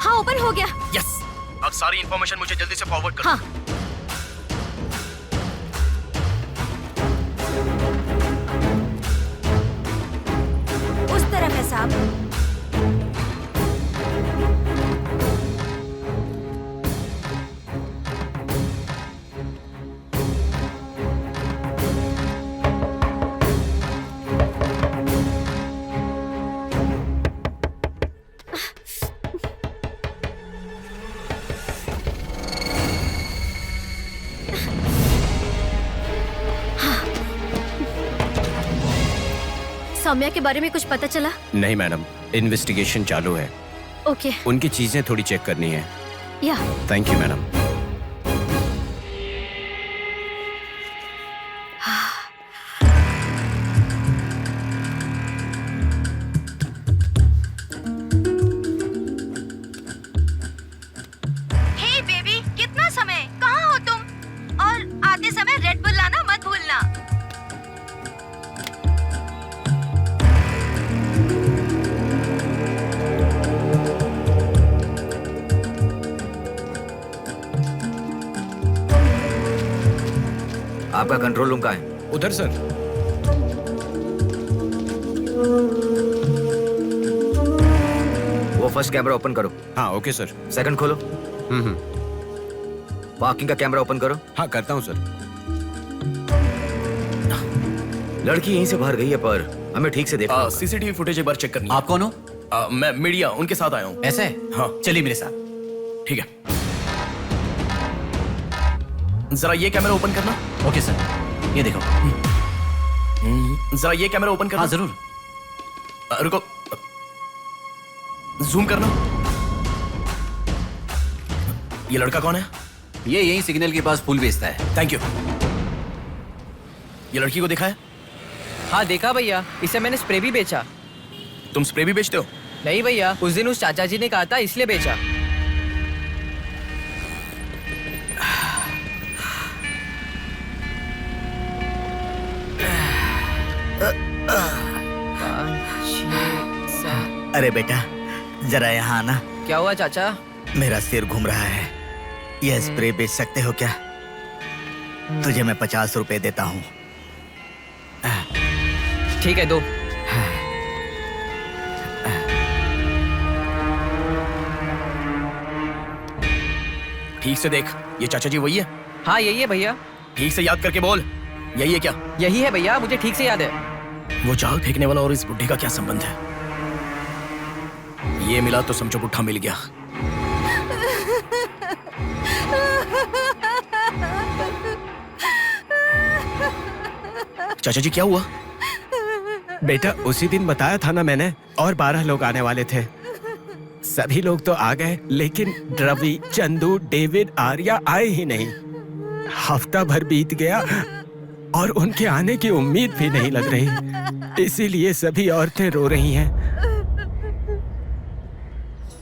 [SPEAKER 2] हाँ ओपन हो गया।
[SPEAKER 3] यस। अब सारी इंफॉर्मेशन मुझे जल्दी से फॉरवर्ड करो।
[SPEAKER 2] हाँ।
[SPEAKER 4] उस तरफ है साहब।
[SPEAKER 2] सौम्या के बारे में कुछ पता चला?
[SPEAKER 9] नहीं मैडम, इन्वेस्टिगेशन चालू है।
[SPEAKER 2] ओके।
[SPEAKER 9] उनकी चीजें थोड़ी चेक करनी है।
[SPEAKER 2] या
[SPEAKER 9] thank you madam.
[SPEAKER 4] Hey baby, कितना समय? कहाँ हो तुम? और आते समय रेड बुल लाना मत भूलना।
[SPEAKER 17] आपका कंट्रोल रूम कहाँ है?
[SPEAKER 9] उधर सर।
[SPEAKER 17] वो फर्स्ट कैमरा ओपन करो।
[SPEAKER 9] हाँ ओके सर।
[SPEAKER 17] सेकंड खोलो। पार्किंग का कैमरा ओपन करो।
[SPEAKER 9] हाँ करता हूँ सर।
[SPEAKER 17] लड़की यहीं से बाहर गई है, पर हमें ठीक से देखना।
[SPEAKER 3] सीसीटीवी फुटेज एक बार चेक करनी है।
[SPEAKER 10] आप कौन हो?
[SPEAKER 3] मैं मीडिया, उनके साथ आया हूँ।
[SPEAKER 10] ऐसे?
[SPEAKER 3] हाँ
[SPEAKER 10] चलिए मेरे साथ।
[SPEAKER 3] ठीक है। जरा ये कैमरा ओपन करना।
[SPEAKER 10] ओके सर, ये देखो।
[SPEAKER 3] जरा ये कैमरा ओपन करना।
[SPEAKER 10] हाँ जरूर।
[SPEAKER 3] रुको, जूम करना। ये लड़का कौन है?
[SPEAKER 10] ये यही सिग्नल के पास फूल बेचता है।
[SPEAKER 3] Thank you. ये लड़की को देखा है?
[SPEAKER 15] हाँ देखा भैया, इसे मैंने स्प्रे भी बेचा।
[SPEAKER 3] तुम स्प्रे भी बेचते हो?
[SPEAKER 15] नहीं भैया, उस दिन उस चाचा जी ने कहा था इसलिए बेचा।
[SPEAKER 8] अरे बेटा, जरा यहाँ आना।
[SPEAKER 15] क्या हुआ चाचा?
[SPEAKER 8] मेरा सिर घूम रहा है। यह स्प्रे बेच सकते हो क्या? तुझे मैं 50 रुपए देता हूँ।
[SPEAKER 15] ठीक है, दो।
[SPEAKER 3] ठीक से देख, ये चाचा जी वही है?
[SPEAKER 15] हाँ यही है भैया।
[SPEAKER 3] ठीक से याद करके बोल, यही है क्या?
[SPEAKER 15] यही है भैया, मुझे ठीक से याद है।
[SPEAKER 3] वो जाल फेंकने वाला और इस बुढ़े का क्या संबंध है? ये मिला तो समझो पुट्ठा मिल गया। चाचा जी क्या हुआ?
[SPEAKER 9] बेटा उसी दिन बताया था ना मैंने, और 12 लोग आने वाले थे। सभी लोग तो आ गए, लेकिन रवि, चंदू, डेविड, आर्या आए ही नहीं। हफ्ता भर बीत गया और उनके आने की उम्मीद भी नहीं लग रही। इसीलिए सभी औरतें रो रही हैं।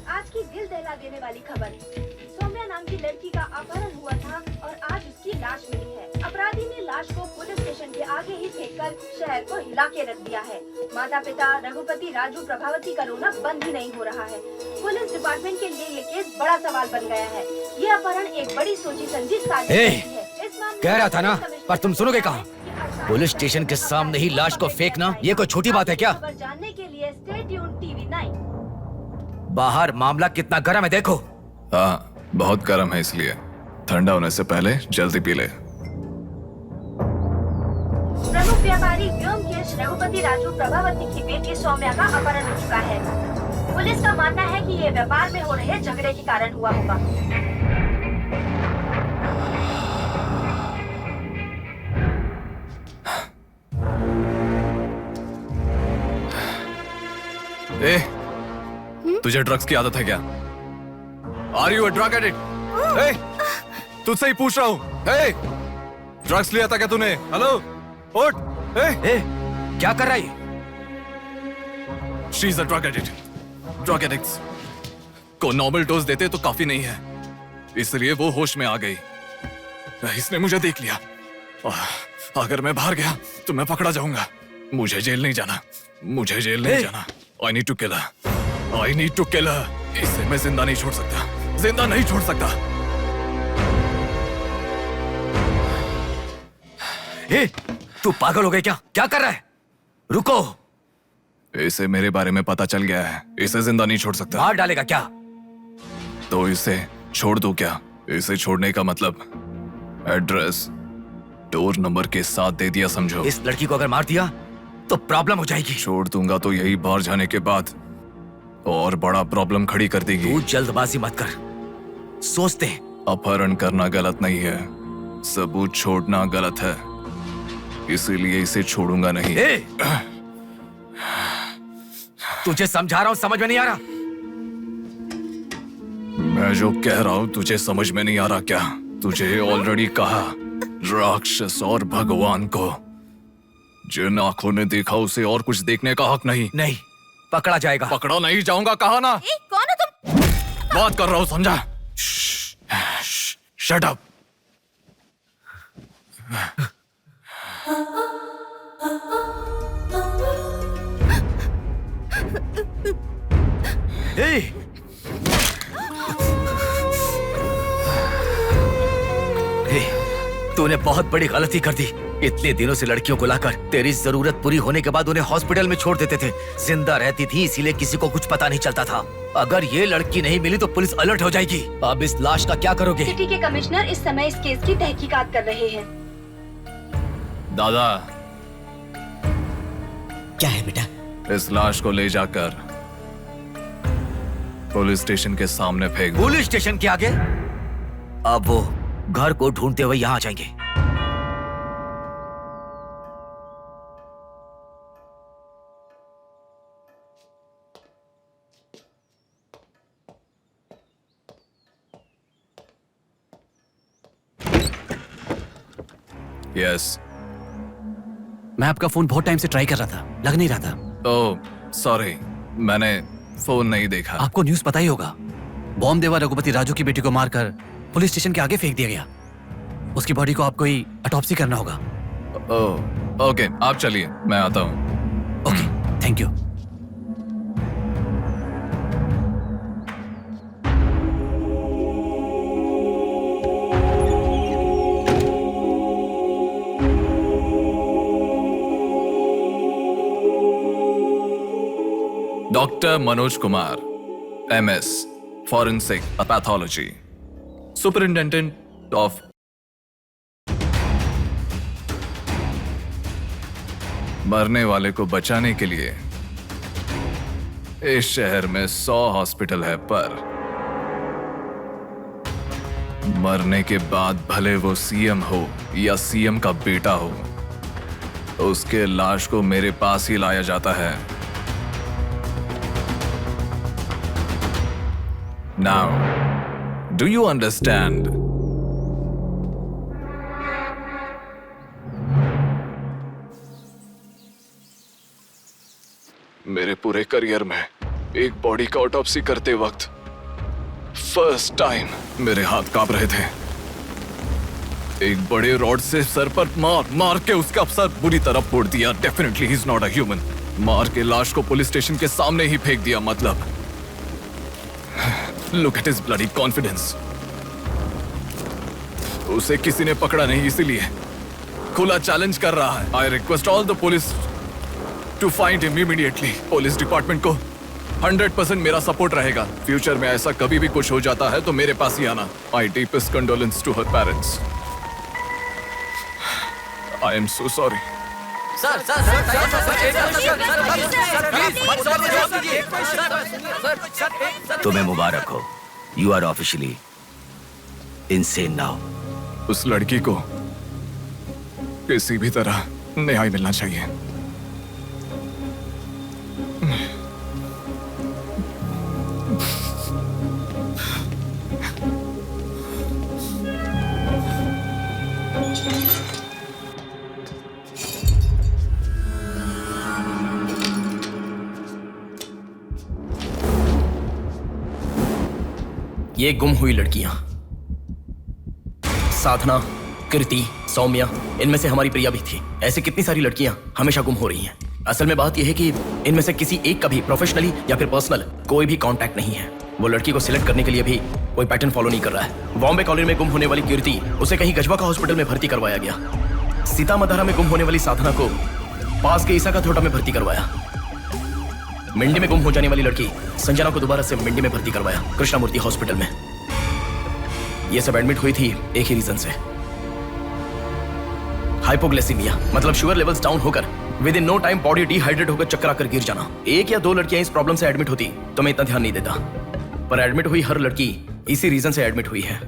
[SPEAKER 11] आज की दिल दहला देने वाली खबर, सौम्या नाम की लड़की का अपहरण हुआ था और आज उसकी लाश मिली है। अपराधी ने लाश को पुलिस स्टेशन के आगे ही फेंककर शहर को हिला के रख दिया है। माता पिता रघुपति, राजू, प्रभावती का रोना बंद ही नहीं हो रहा है। पुलिस डिपार्टमेंट के लिए ये केस बड़ा सवाल बन गया है। ये अपहरण एक बड़ी सोची समझी साजिश है।
[SPEAKER 17] कह रहा था ना, पर तुम सुनोगे कहाँ? पुलिस स्टेशन के सामने ही लाश को फेंकना ये कोई छोटी बात है क्या?
[SPEAKER 11] खबर जानने के लिए स्टे ट्यून्ड टीवी 9।
[SPEAKER 17] बाहर मामला कितना गर्म है देखो।
[SPEAKER 5] हाँ, बहुत गर्म है, इसलिए ठंडा होने से पहले जल्दी पी ले।
[SPEAKER 11] प्रमुख व्यापारी व्योमकेश रघुपति राजू प्रभावती की बेटी सौम्या का अपहरण हो चुका है। पुलिस का मानना है कि ये व्यापार में हो रहे झगड़े के कारण हुआ होगा।
[SPEAKER 5] ए, तुझे ड्रग्स की आदत है क्या? Are you a drug addict? ए, तुझसे ही पूछ रहा हूँ। ए, ड्रग्स लिया था क्या तूने? हेलो, उठ। ए,
[SPEAKER 17] क्या कर रहा है?
[SPEAKER 5] She is a drug addict. Drug addicts को नॉर्मल डोज देते तो काफी नहीं है, इसलिए वो होश में आ गई। इसने मुझे देख लिया। अगर मैं बाहर गया तो मैं पकड़ा जाऊंगा। मुझे जेल नहीं जाना, मुझे जेल नहीं जाना। I need to kill her. I need to kill her. इसे मैं जिंदा नहीं छोड़ सकता, जिंदा नहीं छोड़ सकता।
[SPEAKER 17] ए, तू पागल हो गया क्या? क्या कर रहा है? रुको।
[SPEAKER 5] इसे मेरे बारे में पता चल गया है, इसे जिंदा नहीं छोड़ सकता।
[SPEAKER 17] मार डालेगा क्या?
[SPEAKER 5] तो इसे छोड़ दो क्या? इसे छोड़ने का मतलब एड्रेस डोर नंबर के साथ दे दिया समझो।
[SPEAKER 17] इस लड़की को अगर मार दिया तो प्रॉब्लम हो जाएगी।
[SPEAKER 5] छोड़ दूंगा तो यही बाहर जाने के बाद और बड़ा प्रॉब्लम खड़ी कर देगी।
[SPEAKER 17] तू जल्दबाजी मत कर, सोचते हैं।
[SPEAKER 5] अपहरण करना गलत नहीं है, सबूत छोड़ना गलत है, इसीलिए इसे छोड़ूंगा नहीं।
[SPEAKER 17] तुझे समझा रहा हूं, समझ में नहीं आ रहा?
[SPEAKER 5] मैं जो कह रहा हूं तुझे समझ में नहीं आ रहा क्या? तुझे ऑलरेडी कहा, राक्षस और भगवान को जिन आंखों ने देखा उसे और कुछ देखने का हक नहीं।
[SPEAKER 17] नहीं, पकड़ा जाएगा।
[SPEAKER 5] पकड़ा नहीं जाऊंगा, कहा ना।
[SPEAKER 4] कौन हो तुम?
[SPEAKER 5] बात कर रहा हूं, समझा? Shut up.
[SPEAKER 17] तूने बहुत बड़ी गलती कर दी। इतने दिनों से लड़कियों को लाकर तेरी जरूरत पूरी होने के बाद उन्हें हॉस्पिटल में छोड़ देते थे। जिंदा रहती थी इसीलिए किसी को कुछ पता नहीं चलता था। अगर ये लड़की नहीं मिली तो पुलिस अलर्ट हो जाएगी। अब इस लाश का क्या करोगे?
[SPEAKER 11] सिटी के कमिश्नर इस समय इस केस की तहकीकात कर रहे हैं।
[SPEAKER 5] दादा,
[SPEAKER 8] क्या है बेटा?
[SPEAKER 5] इस लाश को ले जाकर पुलिस स्टेशन के सामने फेंक दो।
[SPEAKER 17] पुलिस स्टेशन के आगे? अब वो घर को ढूंढते हुए यहाँ आ जाएंगे।
[SPEAKER 5] यस।
[SPEAKER 7] मैं आपका फोन बहुत टाइम से ट्राई कर रहा था, लग नहीं रहा था।
[SPEAKER 5] ओह, सॉरी, मैंने फोन नहीं देखा।
[SPEAKER 7] आपको न्यूज़ पता ही होगा, बॉम्ब देवा रघुपति राजू की बेटी को मारकर पुलिस स्टेशन के आगे फेंक दिया गया। उसकी बॉडी को आपको ही ऑटोप्सी करना होगा।
[SPEAKER 5] ओह, ओके, आप चलिए, मैं आता हूँ।
[SPEAKER 7] Okay, thank you.
[SPEAKER 5] Doctor Manoj Kumar, MS, Forensic Pathology, Superintendent of मरने वाले को बचाने के लिए इस शहर में 100 हॉस्पिटल है, पर मरने के बाद भले वो सीएम हो या सीएम का बेटा हो, उसके लाश को मेरे पास ही लाया जाता है। Now, do you understand? मेरे पूरे करियर में एक बॉडी का ऑटोप्सी करते वक्त फर्स्ट टाइम मेरे हाथ कांप रहे थे। एक बड़े रॉड से सर पर मार के उसका सर बुरी तरह फोड़ दिया। Definitely he is not a human. मार के लाश को पुलिस स्टेशन के सामने ही फेंक दिया। मतलब look at his bloody confidence. उसे किसी ने पकड़ा नहीं, इसीलिए खुला चैलेंज कर रहा है। I request all the police to find him immediately. Police department को 100% मेरा सपोर्ट रहेगा। फ्यूचर में ऐसा कभी भी कुछ हो जाता है तो मेरे पास ही आना। My deepest condolence to her parents. I am so sorry.
[SPEAKER 17] तुम्हें मुबारक हो, you are officially insane now.
[SPEAKER 5] उस लड़की को किसी भी तरह न्याय मिलना चाहिए।
[SPEAKER 3] ये गुम हुई लड़कियां साधना, कृति, सौम्या, इनमें से हमारी प्रिया भी थी। ऐसे कितनी सारी लड़कियां हमेशा गुम हो रही हैं। असल में बात यह है कि इनमें से किसी एक का भी प्रोफेशनली या फिर पर्सनल कोई भी कांटेक्ट नहीं है। वो लड़की को सिलेक्ट करने के लिए भी कोई पैटर्न फॉलो नहीं कर रहा है। बॉम्बे कॉलोनी में गुम होने वाली कीर्ति, उसे कहीं गजवा का हॉस्पिटल में भर्ती करवाया गया। सीतामढ़ी में गुम होने वाली साधना को पास के ईसा का थोटा में भर्ती करवाया। मिंडी में गुम हो जाने वाली लड़की संजना को दोबारा से मिंडी में भर्ती करवाया, कृष्णामूर्ति हॉस्पिटल में। ये सब एडमिट हुई थी एक ही रीजन से, हाइपोग्लाइसीमिया, मतलब शुगर लेवल्स डाउन होकर within no time body dehydrate होकर चक्कर आकर गिर जाना। एक या दो लड़कियां इस प्रॉब्लम से एडमिट होती तो मैं इतना ध्यान नहीं देता, पर एडमिट हुई हर लड़की इसी रीजन से एडमिट हुई है।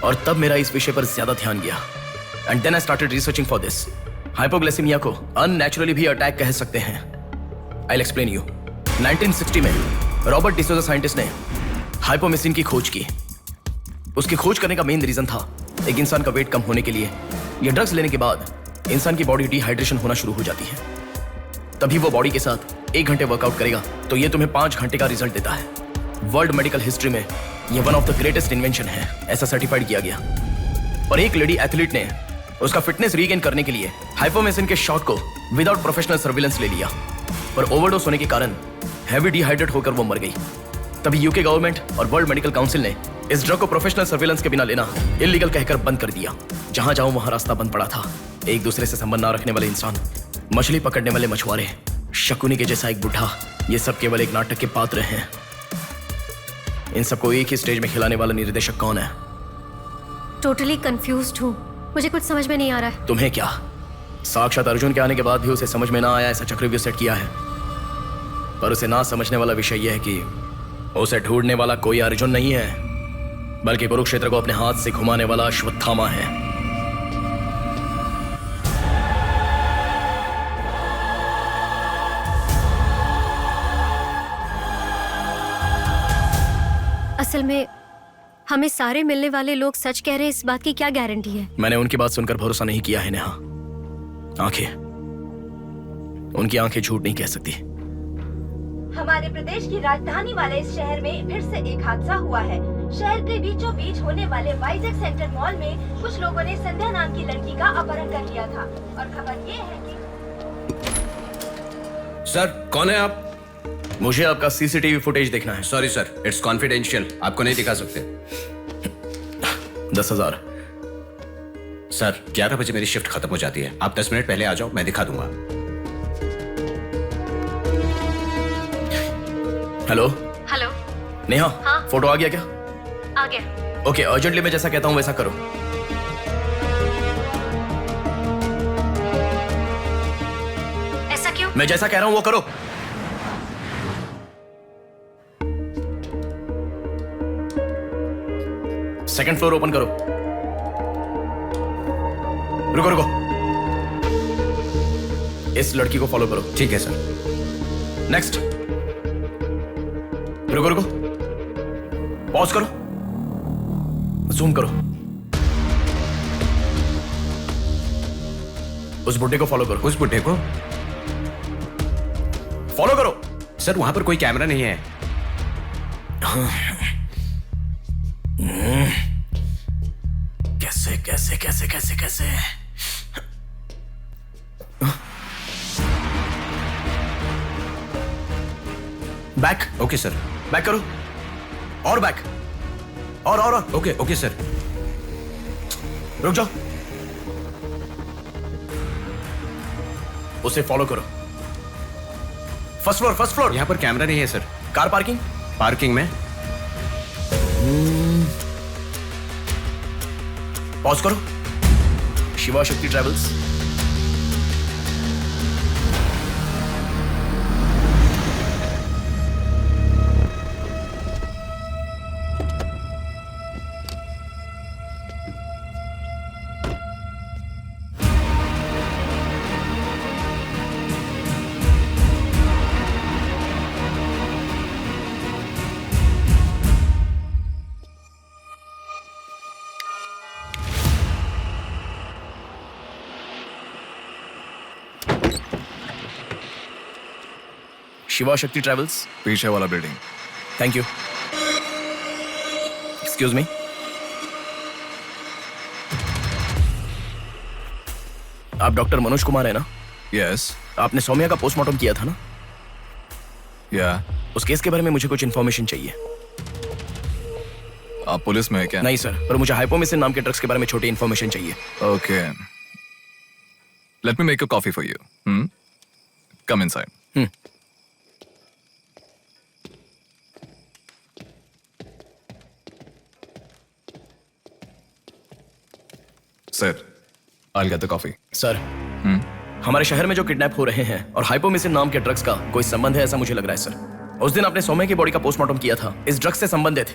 [SPEAKER 3] और तब मेरा इस विषय पर ज्यादा ध्यान गया and then I started researching for this. Hypoglycaemia को अननेचुरली भी अटैक कह सकते हैं। I will explain you. 1960 में रॉबर्ट डिसोजा साइंटिस्ट ने हाइपोमेसिन की खोज की। उसकी खोज करने का मेन रीजन था एक इंसान का वेट कम होने के लिए ये ड्रग्स लेने के बाद इंसान की बॉडी डिहाइड्रेशन होना शुरू हो जाती है। तभी वो बॉडी के साथ 1 घंटे वर्कआउट करेगा तो ये तुम्हें 5 घंटे का रिजल्ट देता है। वर्ल्ड मेडिकल हिस्ट्री में ये one of the greatest invention है, ऐसा सर्टिफाइड किया गया। और एक लेडी एथलीट ने उसका फिटनेस रीगेन करने के लिए हाइपोमेसिन के शॉट को विदाउट प्रोफेशनल सर्विलेंस ले लिया, पर ओवरडोज होने के कारण हैवी डिहाइड्रेट होकर वो मर गई। तभी यूके गवर्नमेंट और वर्ल्ड मेडिकल काउंसिल ने इस ड्रग को प्रोफेशनल सर्विलेंस के बिना लेना इलीगल कहकर बंद कर दिया। जहां जाऊं वहां रास्ता बंद पड़ा था। एक दूसरे से संबंध ना रखने वाले इंसान, मछली पकड़ने वाले मछुआरे, शकुनी के जैसा एक बुढ़ा, ये सब केवल एक नाटक के पात्र हैं। इन सबको एक ही स्टेज में खिलाने वाला निर्देशक कौन है?
[SPEAKER 2] टोटली कंफ्यूज्ड हूँ, मुझे कुछ समझ में नहीं आ रहा है।
[SPEAKER 3] तुम्हें क्या? साक्षात अर्जुन के आने के बाद भी उसे समझ में ना आया ऐसा चक्रव्यूह सेट किया है। पर उसे ना समझने वाला विषय यह है कि उसे ढूंढने वाला कोई अर्जुन नहीं है, बल्कि कुरुक्षेत्र को अपने हाथ से घुमाने वाला अश्वत्थामा है।
[SPEAKER 2] असल में हमें सारे मिलने वाले लोग सच कह रहे हैं, इस बात की क्या गारंटी है?
[SPEAKER 3] मैंने उनकी बात सुनकर भरोसा नहीं किया है नेहा। आंखें, उनकी आंखें झूठ नहीं कह सकती।
[SPEAKER 11] हमारे प्रदेश की राजधानी वाले इस शहर में फिर से एक हादसा हुआ है। शहर के बीचों बीच होने वाले वाइजैक सेंटर मॉल में कुछ लोगों ने संध्या नाम की लड़की का अपहरण कर लिया था और खबर ये है कि
[SPEAKER 9] सर, कौन है आप?
[SPEAKER 3] मुझे आपका सीसीटीवी फुटेज देखना है।
[SPEAKER 9] सॉरी सर, इट्स कॉन्फिडेंशियल, आपको नहीं दिखा सकते।
[SPEAKER 3] 10,000।
[SPEAKER 9] सर, 11 बजे मेरी शिफ्ट खत्म हो जाती है, आप 10 मिनट पहले आ जाओ, मैं दिखा दूंगा।
[SPEAKER 3] हेलो
[SPEAKER 2] हेलो
[SPEAKER 3] नेहा,
[SPEAKER 2] हाँ?
[SPEAKER 3] फोटो आ गया क्या?
[SPEAKER 2] आ गया।
[SPEAKER 3] ओके, अर्जेंटली मैं जैसा कहता हूँ वैसा करो। मैं जैसा कह रहा हूं वो करो। सेकंड फ्लोर ओपन करो। रुको रुको, इस लड़की को फॉलो करो।
[SPEAKER 9] ठीक है सर।
[SPEAKER 3] नेक्स्ट। रुको रुको, पॉज करो, जूम करो। उस बुड्ढे को फॉलो करो।
[SPEAKER 9] उस बुड्ढे को
[SPEAKER 3] फॉलो करो।
[SPEAKER 9] सर वहां पर कोई कैमरा नहीं है।
[SPEAKER 3] कैसे कैसे कैसे कैसे कैसे बैक।
[SPEAKER 9] Okay sir.
[SPEAKER 3] बैक करो, और बैक, और
[SPEAKER 9] ओके ओके सर।
[SPEAKER 3] रुक जाओ, उसे फॉलो करो। First floor, first floor.
[SPEAKER 9] यहाँ पर कैमरा नहीं है सर।
[SPEAKER 3] Car parking.
[SPEAKER 9] पार्किंग में।
[SPEAKER 3] पॉज करो। शिवा शक्ति ट्रैवल्स। शिवा शक्ति ट्रैवल्स।
[SPEAKER 5] पीछे वाला building.
[SPEAKER 3] Thank you. Excuse me. आप डॉक्टर मनोज कुमार है ना?
[SPEAKER 5] यस।
[SPEAKER 3] आपने सौम्या का पोस्टमार्टम किया था ना?
[SPEAKER 5] या।
[SPEAKER 3] उस केस के बारे में मुझे कुछ इन्फॉर्मेशन चाहिए।
[SPEAKER 5] आप पुलिस में है क्या?
[SPEAKER 3] नहीं सर, पर मुझे हाइपोमिसिन नाम के ड्रग्स के बारे में छोटी इन्फॉर्मेशन चाहिए।
[SPEAKER 5] Okay, let me make a coffee for you. Come inside. Sir, I'll get the coffee.
[SPEAKER 3] Sir, हमारे शहर में जो किडनैप हो रहे हैं और हाइपोमिसिन नाम के ड्रग्स का कोई संबंध है ऐसा मुझे लग रहा है सर। उस दिन आपने सौम्या की बॉडी का पोस्टमार्टम किया था, इस ड्रग्स से संबंधित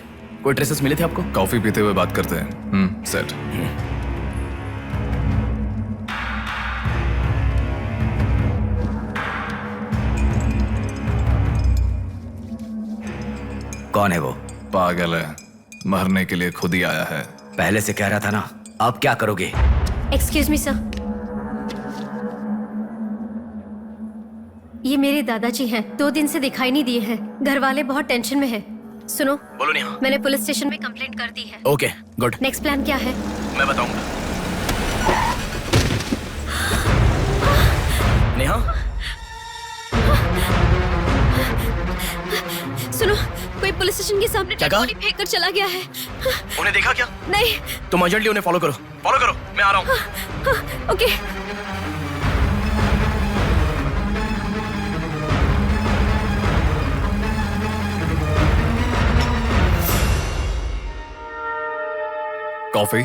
[SPEAKER 3] कोई ट्रेसेस मिले थे आपको?
[SPEAKER 5] कॉफी पीते हुए बात करते हैं। सेट।
[SPEAKER 17] कौन है वो?
[SPEAKER 5] पागल है, मरने के लिए खुद ही आया है।
[SPEAKER 17] पहले से कह रहा था ना। अब क्या करोगे?
[SPEAKER 2] एक्सक्यूज मी सर, ये मेरे दादाजी हैं। 2 दिन से दिखाई नहीं दिए हैं। घर वाले बहुत टेंशन में हैं। सुनो।
[SPEAKER 3] बोलो नेहा।
[SPEAKER 2] मैंने पुलिस स्टेशन में कंप्लेंट कर दी है।
[SPEAKER 3] Okay, good.
[SPEAKER 2] नेक्स्ट प्लान क्या है?
[SPEAKER 3] मैं बताऊंगा। नेहा,
[SPEAKER 2] सुनो, कोई पुलिस स्टेशन के सामने डेड बॉडी फेंक कर चला गया है।
[SPEAKER 3] उन्हें देखा क्या?
[SPEAKER 2] नहीं।
[SPEAKER 3] तुम अर्जेंटली उन्हें फॉलो करो। फॉलो करो, मैं आ रहा हूँ।
[SPEAKER 2] ओके।
[SPEAKER 5] कॉफी?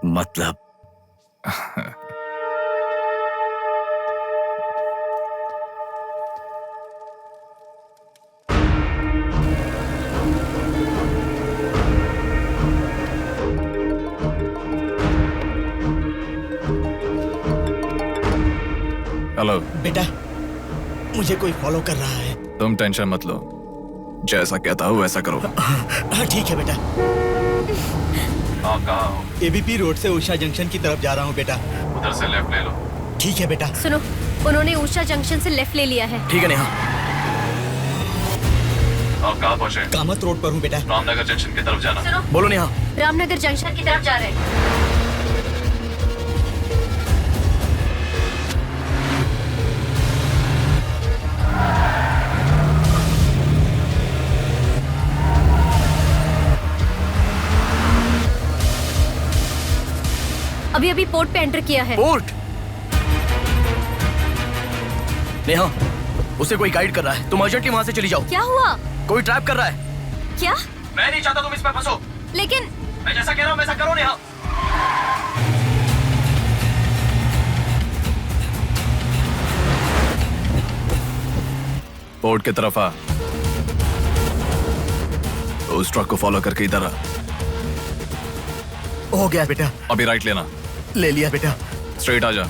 [SPEAKER 17] मतलब
[SPEAKER 5] हेलो
[SPEAKER 21] बेटा, मुझे कोई फॉलो कर रहा है।
[SPEAKER 5] तुम टेंशन मत लो, जैसा कहता हूँ वैसा करो।
[SPEAKER 21] हाँ ठीक है बेटा।
[SPEAKER 5] आप कहाँ हो?
[SPEAKER 21] एबीपी रोड से उषा जंक्शन की तरफ जा रहा हूँ बेटा।
[SPEAKER 5] उधर से लेफ्ट ले लो।
[SPEAKER 21] ठीक है बेटा।
[SPEAKER 2] सुनो, उन्होंने उषा जंक्शन से लेफ्ट ले लिया है।
[SPEAKER 3] ठीक है नेहा।
[SPEAKER 5] आप कहाँ पहुँचे?
[SPEAKER 21] कामत रोड पर हूँ बेटा।
[SPEAKER 5] रामनगर जंक्शन की तरफ जाना।
[SPEAKER 2] सुनो।
[SPEAKER 3] बोलो नेहा।
[SPEAKER 2] रामनगर जंक्शन की तरफ जा रहे हैं। अभी पोर्ट पे एंटर किया है।
[SPEAKER 3] पोर्ट? नेहा, उसे कोई गाइड कर रहा है। तुम अर्जेंटली वहां से चली जाओ।
[SPEAKER 2] क्या हुआ?
[SPEAKER 3] कोई ट्रैप कर रहा है।
[SPEAKER 2] क्या?
[SPEAKER 3] मैं नहीं चाहता तुम इस पर फंसो।
[SPEAKER 2] लेकिन
[SPEAKER 3] मैं जैसा कह रहा हूं वैसा करो नेहा।
[SPEAKER 5] पोर्ट की तरफ आ। उस ट्रक को फॉलो करके इधर आ।
[SPEAKER 18] हो गया बेटा।
[SPEAKER 5] अभी राइट लेना।
[SPEAKER 18] ले लिया बेटा।
[SPEAKER 5] स्ट्रेट आ जा।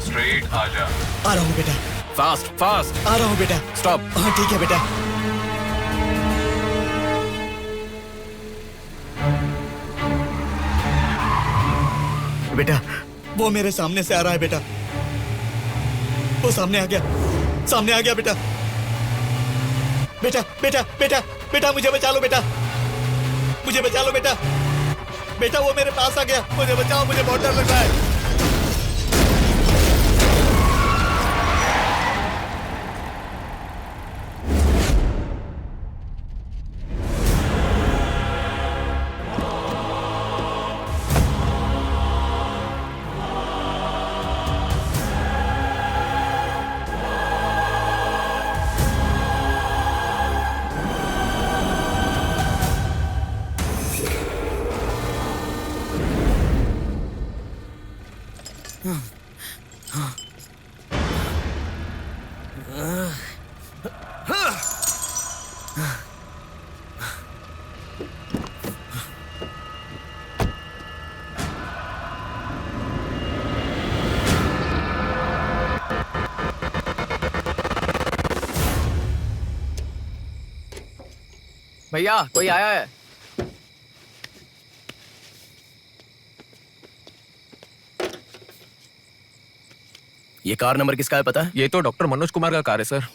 [SPEAKER 5] स्ट्रेट आ जा।
[SPEAKER 21] आ रहा हूँ बेटा।
[SPEAKER 5] Fast fast.
[SPEAKER 21] आ रहा हूँ बेटा।
[SPEAKER 5] स्टॉप।
[SPEAKER 21] हाँ ठीक है बेटा।
[SPEAKER 18] बेटा
[SPEAKER 21] वो मेरे सामने से आ रहा है बेटा। वो सामने आ गया। सामने आ गया बेटा। बेटा बेटा बेटा बेटा मुझे बचा लो बेटा। मुझे बचा लो बेटा। बेटा वो मेरे पास आ गया। मुझे बचाओ, मुझे बहुत डर लग रहा है।
[SPEAKER 7] भैया कोई आया है।
[SPEAKER 3] ये कार नंबर किसका है पता है?
[SPEAKER 5] ये तो डॉक्टर मनोज कुमार का कार है sir.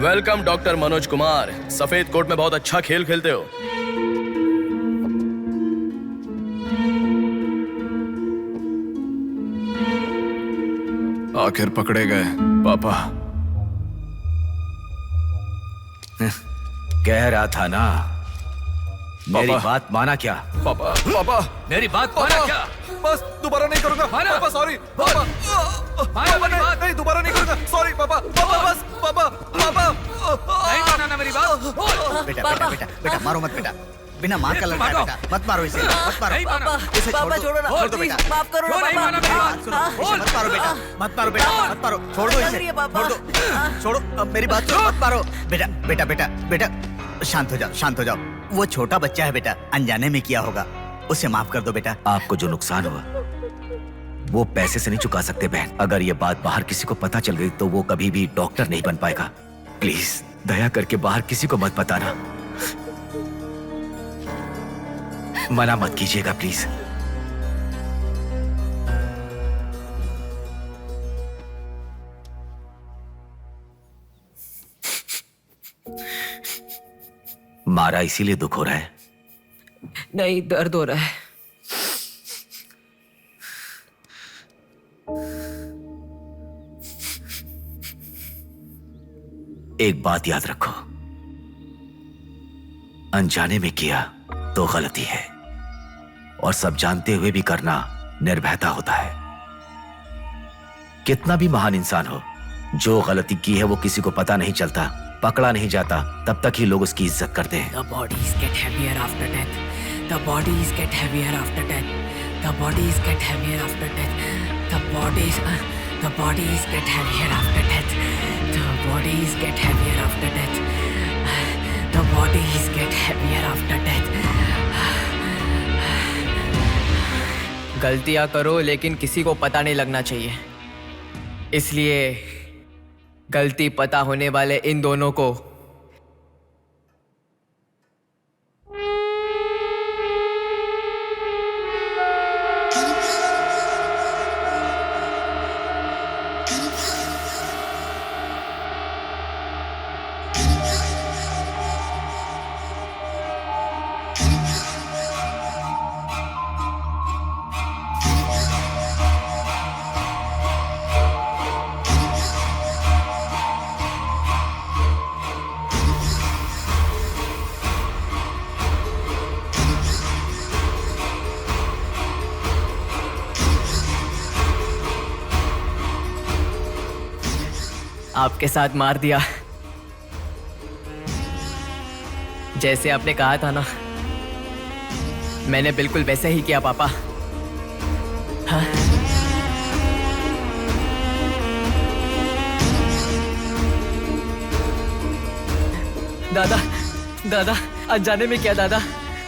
[SPEAKER 3] Welcome doctor Manoj Kumar. सफेद कोट में बहुत अच्छा खेल खेलते हो।
[SPEAKER 5] आखिर पकड़े गए पापा।
[SPEAKER 17] कह रहा था ना, मेरी बात माना क्या?
[SPEAKER 5] पापा पापा
[SPEAKER 17] मेरी बात माना क्या?
[SPEAKER 5] बस दोबारा नहीं करूंगा पापा। सॉरी पापा। नहीं दोबारा नहीं करूंगा। सॉरी पापा। पापा बस पापा पापा
[SPEAKER 17] नहीं माना ना मेरी बात।
[SPEAKER 8] बेटा बेटा बेटा बेटा मारो मत बेटा। बिना माँ का लड़का है बेटा। मत मारो इसे, मत मारो। इसे छोड़ दो, छोड़ दो बेटा।
[SPEAKER 7] माफ करो ना पापा।
[SPEAKER 8] सुनो, इसे मत मारो बेटा। मत मारो बेटा, मत मारो। छोड़ दो इसे, छोड़ दो। छोड़ो, अब मेरी बात सुनो, मत मारो। बेटा बेटा बेटा बेटा शांत हो जाओ, शांत हो जाओ। वो छोटा बच्चा है बेटा, अनजाने में किया होगा, उसे माफ कर दो बेटा।
[SPEAKER 17] आपको जो नुकसान हुआ वो पैसे से नहीं चुका सकते बहन। अगर ये बात बाहर किसी को पता चल गई तो वो कभी भी डॉक्टर नहीं बन पाएगा। प्लीज दया करके बाहर किसी को मत बताना, मना मत कीजिएगा प्लीज। मारा इसीलिए दुख हो रहा है?
[SPEAKER 7] नहीं, दर्द हो रहा है।
[SPEAKER 17] एक बात याद रखो, अनजाने में किया तो गलती है, और सब जानते हुए भी करना निर्भयता होता है। कितना भी महान इंसान हो, जो गलती की है वो किसी को पता नहीं चलता, पकड़ा नहीं जाता, तब तक ही लोग उसकी इज्जत करते हैं।
[SPEAKER 7] The bodies get heavier after death. The bodies get heavier after death. The bodies get heavier after death. The bodies get heavier after death. The bodies get heavier after death. The bodies get heavier after death. गलतियां करो लेकिन किसी को पता नहीं लगना चाहिए, इसलिए गलती पता होने वाले इन दोनों को आपके साथ मार दिया। जैसे आपने कहा था ना, मैंने बिल्कुल वैसे ही किया पापा। हाँ? दादा अनजाने में किया दादा,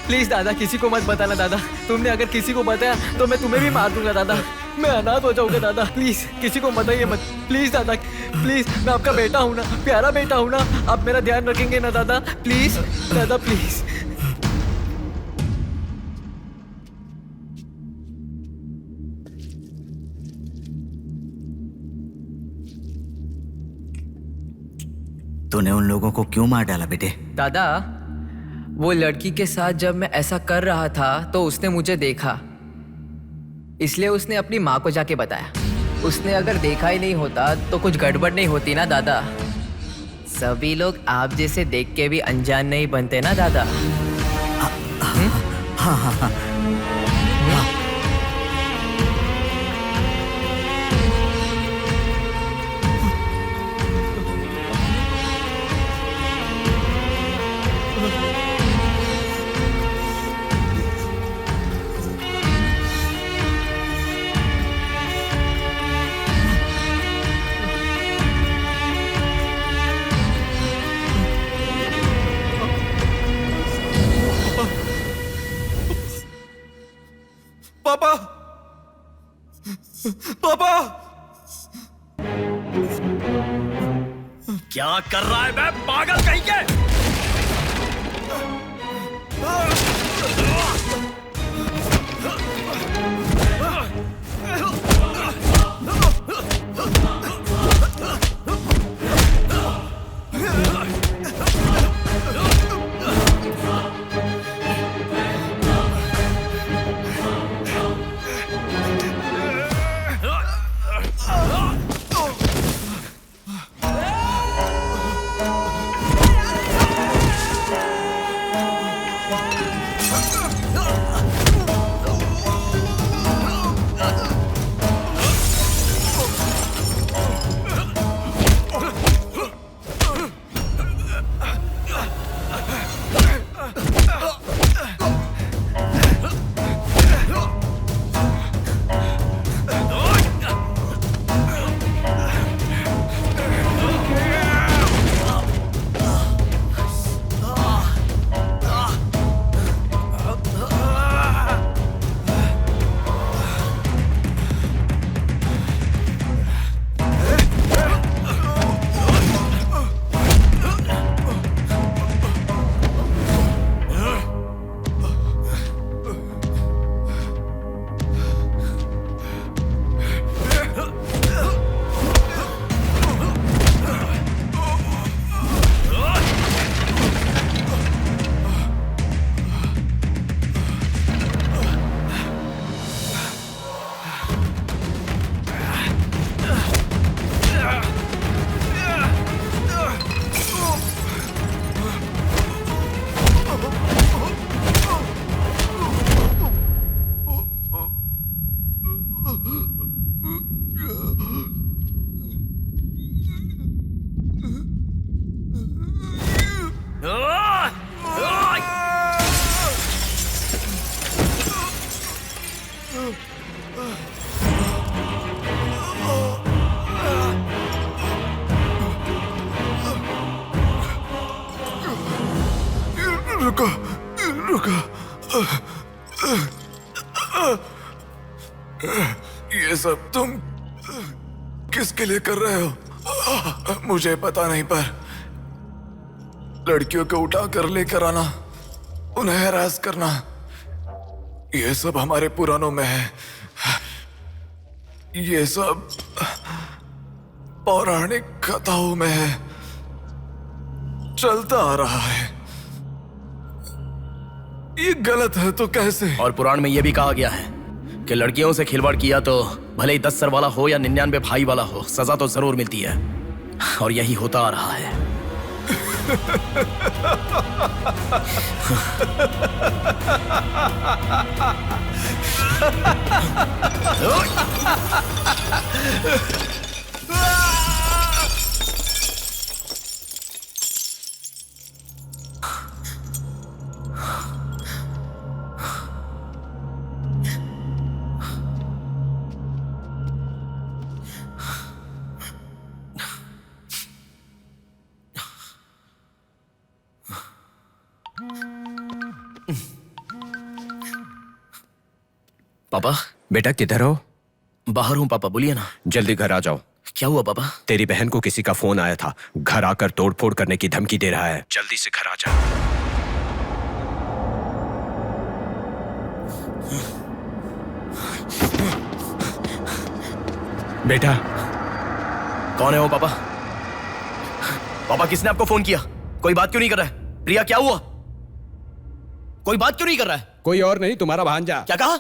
[SPEAKER 7] प्लीज दादा किसी को मत बताना दादा। तुमने अगर किसी को बताया तो मैं तुम्हें भी मार दूंगा दादा, मैं अनाथ हो जाऊंगा दादा। प्लीज किसी को बताइए मत, प्लीज दादा, प्लीज। मैं आपका बेटा हूं ना, प्यारा बेटा हूं ना, आप मेरा ध्यान रखेंगे ना दादा? प्लीज दादा, प्लीज।
[SPEAKER 8] तूने उन लोगों को क्यों मार डाला बेटे?
[SPEAKER 7] दादा, वो लड़की के साथ जब मैं ऐसा कर रहा था तो उसने मुझे देखा, इसलिए उसने अपनी माँ को जाके बताया। उसने अगर देखा ही नहीं होता तो कुछ गड़बड़ नहीं होती ना दादा। सभी लोग आप जैसे देख के भी अनजान नहीं बनते ना दादा।
[SPEAKER 8] हाँ।
[SPEAKER 14] पापा, पापा, क्या कर रहा है मैं पागल कहीं के?
[SPEAKER 5] ये सब तुम किसके लिए कर रहे हो? मुझे पता नहीं, पर लड़कियों को उठा कर लेकर आना, उन्हें हैरास करना, ये सब हमारे पुराणों में है। ये सब पौराणिक कथाओं में है, चलता आ रहा है। ये गलत है तो कैसे?
[SPEAKER 3] और पुराण में यह भी कहा गया है कि लड़कियों से खिलवाड़ किया तो भले ही 10 सर वाला हो या 99 भाई वाला हो, सजा तो जरूर मिलती है। और यही होता आ रहा है। पापा।
[SPEAKER 9] बेटा किधर हो?
[SPEAKER 3] बाहर हूँ पापा, बोलिए ना।
[SPEAKER 9] जल्दी घर आ जाओ।
[SPEAKER 3] क्या हुआ पापा?
[SPEAKER 9] तेरी बहन को किसी का फोन आया था, घर आकर तोड़फोड़ करने की धमकी दे रहा है। जल्दी से घर आ जा। बेटा।
[SPEAKER 3] कौन है वो पापा? पापा किसने आपको फोन किया? कोई बात क्यों नहीं कर रहा है? प्रिया क्या हुआ? कोई बात क्यों नहीं कर रहा है?
[SPEAKER 13] कोई और नहीं, तुम्हारा भांजा।
[SPEAKER 3] क्या कहा?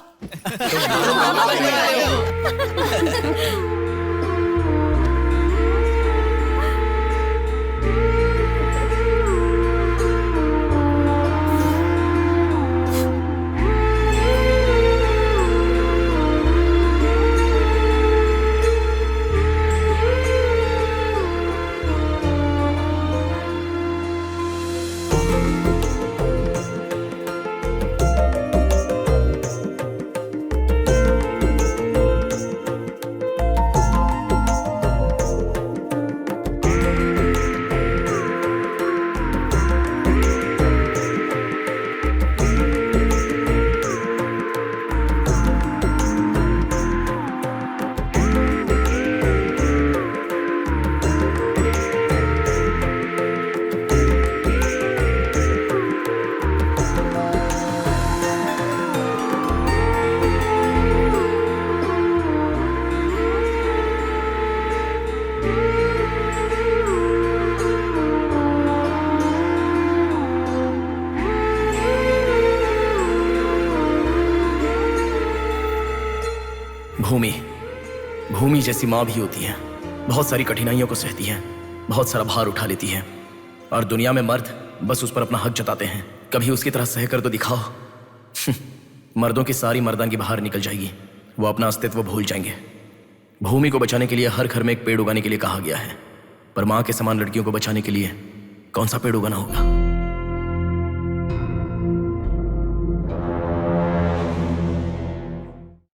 [SPEAKER 3] भूमि जैसी माँ भी होती है, बहुत सारी कठिनाइयों को सहती है, बहुत सारा भार उठा लेती है। और दुनिया में मर्द बस उस पर अपना हक जताते हैं। कभी उसकी तरह सह कर तो दिखाओ। मर्दों की सारी मर्दांगी बाहर निकल जाएगी, वो अपना अस्तित्व भूल जाएंगे। भूमि को बचाने के लिए हर घर में एक पेड़ उगाने के लिए कहा गया है, पर माँ के समान लड़कियों को बचाने के लिए कौन सा पेड़ उगाना होगा?